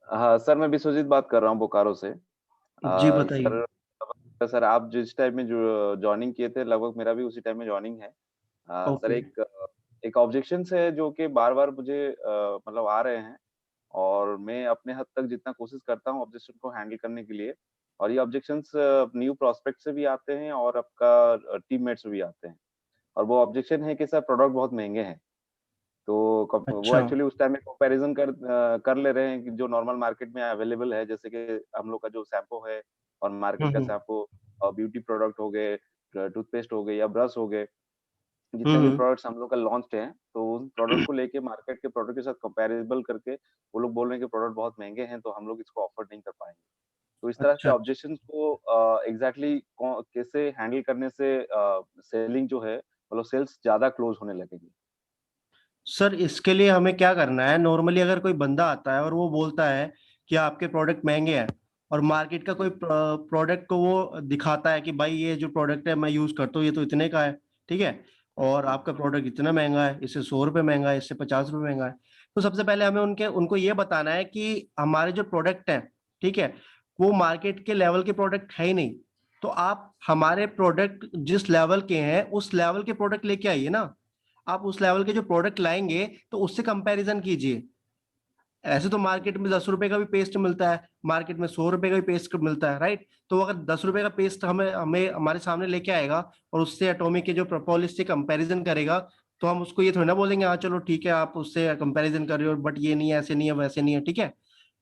हाँ सर, मैं विश्वजीत बात कर रहा हूँ बोकारो से। जी बताइए। सर आप जिस टाइम में जो ज्वाइनिंग किए थे, लगभग मेरा भी उसी टाइम में ज्वाइनिंग है। सर एक ऑब्जेक्शन है जो कि बार बार मुझे मतलब आ रहे हैं, और मैं अपने हद तक जितना कोशिश करता हूँ ऑब्जेक्शन को हैंडल करने के लिए, और ये ऑब्जेक्शंस न्यू प्रोस्पेक्ट से भी आते हैं और आपका टीममेट से भी आते हैं। और वो ऑब्जेक्शन है कि सर प्रोडक्ट बहुत महंगे हैं। तो वो एक्चुअली उस टाइम में कंपैरिजन कर ले रहे हैं कि जो नॉर्मल मार्केट में अवेलेबल है, जैसे कि हम लोग का जो शैम्पू है और मार्केट का शैम्पू, ब्यूटी प्रोडक्ट हो गए, टूथपेस्ट हो गए या ब्रश हो गए, जितने भी प्रोडक्ट्स हम लोग का लॉन्च हैं, तो उन प्रोडक्ट को लेके मार्केट के प्रोडक्ट के साथ कंपैरेबल करके वो लोग बोल रहे हैं कि प्रोडक्ट बहुत महंगे हैं, तो हम लोग इसको अफोर्ड नहीं कर पाएंगे। तो इस तरह से ऑब्जेक्शन को एग्जैक्टली कैसे हैंडल करने से सेलिंग जो है, मतलब सेल्स ज्यादा क्लोज होने लगेगी। सर इसके लिए हमें क्या करना है, नॉर्मली अगर कोई बंदा आता है और वो बोलता है कि आपके प्रोडक्ट महंगे हैं, और मार्केट का कोई प्रोडक्ट को वो दिखाता है कि भाई ये जो प्रोडक्ट है मैं यूज करता हूँ ये तो इतने का है, ठीक है, और आपका प्रोडक्ट इतना महंगा है, इससे 100 रुपये महंगा है, इससे 50 रुपये महंगा है, तो सबसे पहले हमें उनको ये बताना है कि हमारे जो प्रोडक्ट है, ठीक है, वो मार्केट के लेवल के प्रोडक्ट है ही नहीं। तो आप हमारे प्रोडक्ट जिस लेवल के हैं उस लेवल के प्रोडक्ट लेके आइए ना। आप उस लेवल के जो प्रोडक्ट लाएंगे तो उससे कंपैरिजन कीजिए। ऐसे तो मार्केट में 10 रुपए का भी पेस्ट मिलता है, मार्केट में 100 रुपए का भी पेस्ट मिलता है, राइट। तो अगर 10 रुपए का पेस्ट हमें हमें हमारे सामने लेके आएगा और उससे एटॉमिक के जो प्रोपोलिस से कंपैरिजन करेगा, तो हम उसको ये थोड़ी ना बोलेंगे हाँ चलो ठीक है आप उससे कंपैरिजन कर रहे हो बट ये नहीं है, ऐसे नहीं है, वैसे नहीं है, ठीक है।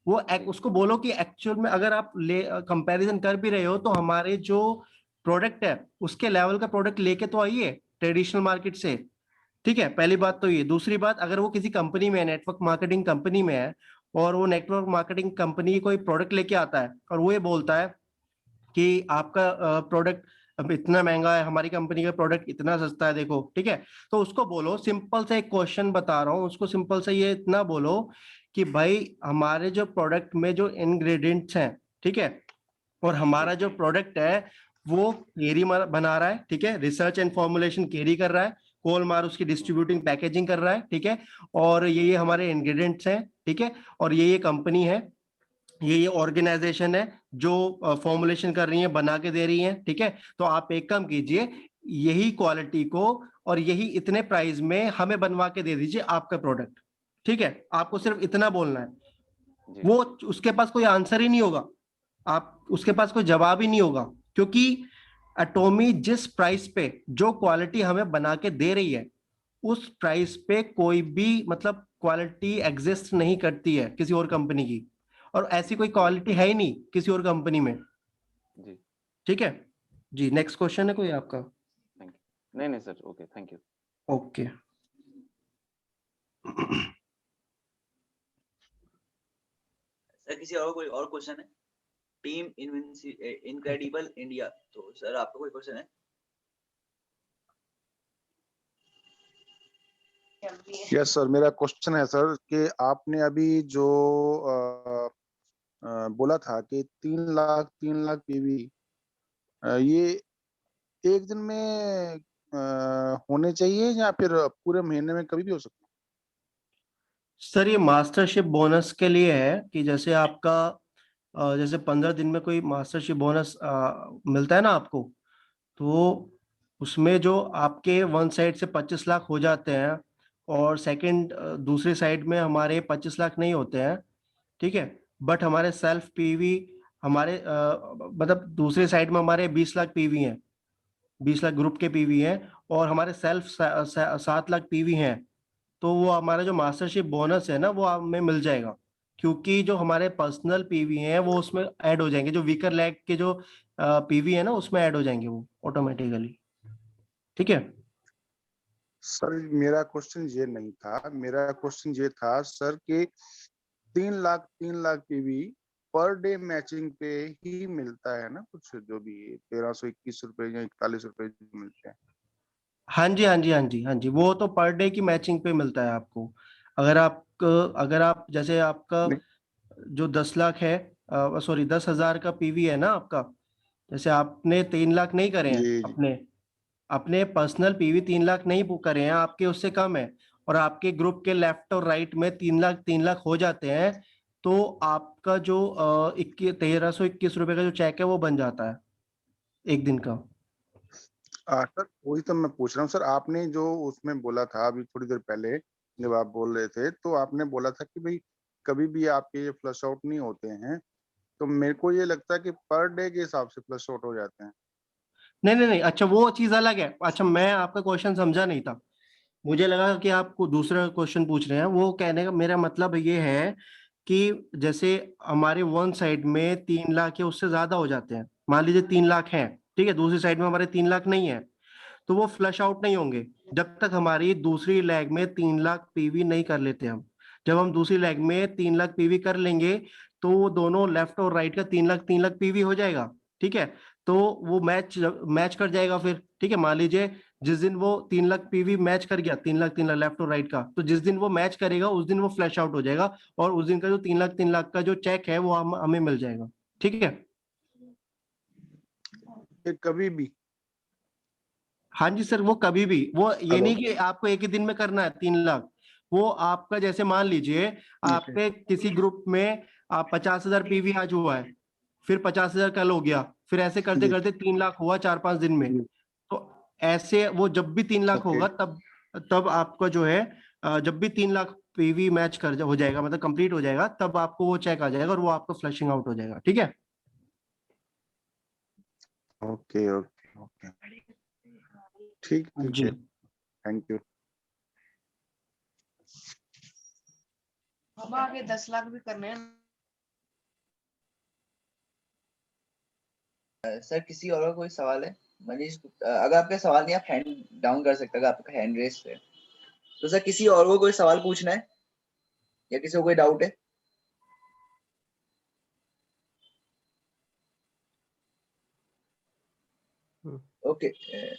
वो उसको बोलो कि एक्चुअल में अगर आप कंपैरिजन कर भी रहे हो तो हमारे जो प्रोडक्ट है उसके लेवल का प्रोडक्ट लेके तो आइए ट्रेडिशनल मार्केट से, ठीक है। पहली बात तो ये। दूसरी बात, अगर वो किसी कंपनी में है, नेटवर्क मार्केटिंग कंपनी में है, और वो नेटवर्क मार्केटिंग कंपनी कोई प्रोडक्ट लेके आता है और वो ये बोलता है कि आपका प्रोडक्ट अब इतना महंगा है, हमारी कंपनी का प्रोडक्ट इतना सस्ता है, देखो, ठीक है। तो उसको बोलो, सिंपल से एक क्वेश्चन बता रहा हूँ, उसको सिंपल से ये इतना बोलो कि भाई हमारे जो प्रोडक्ट में जो इंग्रेडिएंट्स हैं, ठीक है, और हमारा जो प्रोडक्ट है वो केरी बना रहा है, ठीक है, रिसर्च एंड फॉर्मुलेशन केरी कर रहा है, कोलमार उसकी डिस्ट्रीब्यूटिंग पैकेजिंग कर रहा है, ठीक है, और ये हमारे इंग्रेडिएंट्स हैं, ठीक है, और ये कंपनी है, ये ऑर्गेनाइजेशन है जो फॉर्मुलेशन कर रही है, बना के दे रही है, ठीक है। तो आप एक काम कीजिए, यही क्वालिटी को और यही इतने प्राइस में हमें बनवा के दे दीजिए आपका प्रोडक्ट, ठीक है। आपको सिर्फ इतना बोलना है, वो उसके पास कोई आंसर ही नहीं होगा, आप उसके पास कोई जवाब ही नहीं होगा, क्योंकि एटॉमी जिस प्राइस पे जो क्वालिटी हमें बना के दे रही है, उस प्राइस पे कोई भी मतलब क्वालिटी एग्जिस्ट नहीं करती है किसी और कंपनी की, और ऐसी कोई क्वालिटी है ही नहीं किसी और कंपनी में जी। ठीक है जी। नेक्स्ट क्वेश्चन है कोई आपका? नहीं नहीं sir, okay, thank you. Okay sir किसी और कोई और क्वेश्चन है? टीम इनक्रेडिबल इंडिया, तो सर आपका कोई क्वेश्चन है? यस सर, मेरा क्वेश्चन है सर कि आपने अभी जो बोला था कि 3 लाख पीवी, ये एक दिन में होने चाहिए या फिर पूरे महीने में कभी भी हो सकता है? सर ये मास्टरशिप बोनस के लिए है कि जैसे आपका जैसे 15 दिन में कोई मास्टरशिप बोनस मिलता है ना आपको, तो उसमें जो आपके वन साइड से 25 लाख हो जाते हैं, और सेकंड दूसरी साइड में हमारे 25 लाख नहीं होते हैं, ठीक है। बट हमारे सेल्फ पीवी, हमारे मतलब दूसरी साइड में हमारे 20 लाख पीवी हैं, 20 लाख ग्रुप के पीवी हैं, और हमारे सेल्फ 7 लाख पीवी हैं। तो वो हमारा जो मास्टरशिप बोनस है ना, वो हमें मिल जाएगा, क्योंकि जो हमारे पर्सनल पीवी हैं वो उसमें ऐड हो जाएंगे, जो वीकर लैग के जो पीवी है ना उसमें ऐड हो जाएंगे वो ऑटोमेटिकली, ठीक है। सर मेरा क्वेश्चन ये नहीं था, मेरा क्वेश्चन ये था सर कि 3 lakh PV per day matching पे ही मिलता है ना, कुछ जो भी 1321 रुपए या 41 रुपए जो मिलते हैं। हाँ जी, हाँ जी, हाँ जी, हाँ जी, वो तो पर डे की मैचिंग पे मिलता है आपको। अगर आप जैसे आपका नहीं, जो 10 लाख है, सॉरी 10,000 का पीवी है ना आपका, जैसे आपने 3 लाख नहीं करे हैं जी जी। अपने अपने पर्सनल पीवी 3 लाख नहीं बुक करे हैं, आपके उससे कम है, और आपके ग्रुप के लेफ्ट और राइट में 3 लाख हो जाते हैं, तो आपका जो 1321 रुपए का जो चेक है वो बन जाता है एक दिन का। सर वही तो मैं पूछ रहा हूँ सर, आपने जो उसमें बोला था अभी थोड़ी देर पहले जब आप बोल रहे थे, तो आपने बोला था कि भाई कभी भी आपके ये फ्लश आउट नहीं होते हैं, तो मेरे को ये लगता है कि पर डे के हिसाब से फ्लश आउट हो जाते हैं। नहीं नहीं नहीं, अच्छा वो चीज अलग है। अच्छा मैं आपका क्वेश्चन समझा नहीं था, मुझे लगा कि आपको दूसरा क्वेश्चन पूछ रहे हैं। वो कहने का मेरा मतलब ये है कि जैसे हमारे वन साइड में 3 लाख या उससे ज्यादा हो जाते हैं, मान लीजिए 3 लाख हैं, ठीक है, दूसरी साइड में हमारे 3 लाख नहीं है, तो वो फ्लश आउट नहीं होंगे जब तक हमारी दूसरी लेग में 3 लाख पीवी नहीं कर लेते हम। जब हम दूसरी लेग में 3 लाख पीवी कर लेंगे, तो वो दोनों लेफ्ट और राइट का 3 लाख पीवी हो जाएगा, ठीक है। तो वो मैच मैच कर जाएगा फिर, ठीक है। मान लीजिए जिस दिन वो 3 लाख पीवी मैच कर गया, 3 लाख लेफ्ट और राइट का, तो जिस दिन वो मैच करेगा उस दिन वो फ्लैश आउट हो जाएगा, और उस दिन का जो 3 लाख का जो चेक है वो हमें मिल जाएगा, ठीक है। ये कभी भी? हाँ जी सर, वो कभी भी, वो ये हेलो। नहीं कि आपको एक ही दिन में करना है 3 लाख। वो आपका जैसे मान लीजिए ओके। आपके किसी ग्रुप में आप 50,000 पीवी आज हुआ है, फिर 50,000 कल हो गया, फिर ऐसे करते जी करते 3 लाख हुआ 4-5 दिन में। जी। तो ऐसे वो जब भी 3 लाख ओके। होगा तब तब आपका जो है जब भी 3 लाख पीवी मैच कर हो जाएगा, मतलब कंप्लीट हो जाएगा, तब आपको वो चेक आ जाएगा और वो आपको फ्लशिंग आउट हो जाएगा, ठीक है। ओके ओके ओके, ठीक ठीक जी है, थैंक यू। अब आगे 10 लाख भी करने हैं। सर किसी और का कोई सवाल है? मनीष गुप्ता, अगर आपका सवाल नहीं, आप हैंड डाउन कर सकते हैं, अगर आपका हैंड रेस है तो। सर किसी और को कोई सवाल पूछना है या किसी को कोई डाउट है? ओके सर,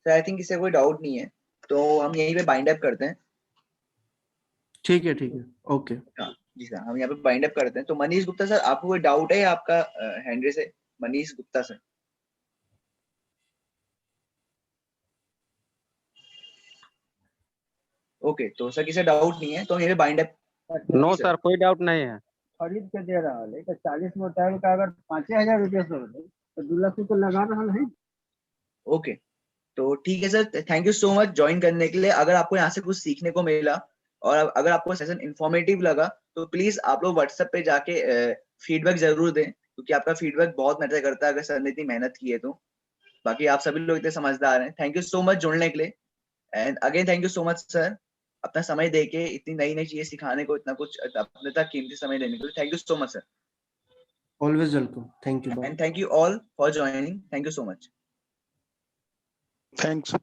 आई थिंक इससे कोई डाउट नहीं है, तो हम यहीं पे बाइंड अप करते हैं। ठीक है, ओके। हाँ जी सर, हम यहाँ पे बाइंड अप करते हैं। तो मनीष गुप्ता सर, आपको कोई डाउट है आपका हैंड रेस है? मनीष गुप्ता सर। ओके, तो सर किसी डाउट नहीं है तो हम यहाँ पे बाइंड अप। नो सर, कोई डाउट नहीं है। खरीद के दे रहा है तो 40 मोटाइल का अगर 5,000 रुपये से हो तो 2 लाख तो लगा रहा है। ओके, तो ठीक है sir, thank you so much join करने के लिए। अगर आपको यहाँ से कुछ सीखने को मिला और अगर आपको सेशन इंफॉर्मेटिव लगा तो प्लीज आप लोग व्हाट्सएप पे जाके फीडबैक जरूर दें, क्योंकि आपका फीडबैक बहुत मैटर करता है अगर सर ने इतनी मेहनत की है तो। बाकी आप सभी लोग इतने समझदार हैं। थैंक यू सो मच जुड़ने के लिए, and again thank you so much sir, अपना समय देके इतनी नई नई चीजें सिखाने को, इतना कुछ अपने तक कीमती समय देने के लिए। Thank you so much sir, always welcome. Thank you. And thank you all for joining. Thank you so much. Thanks.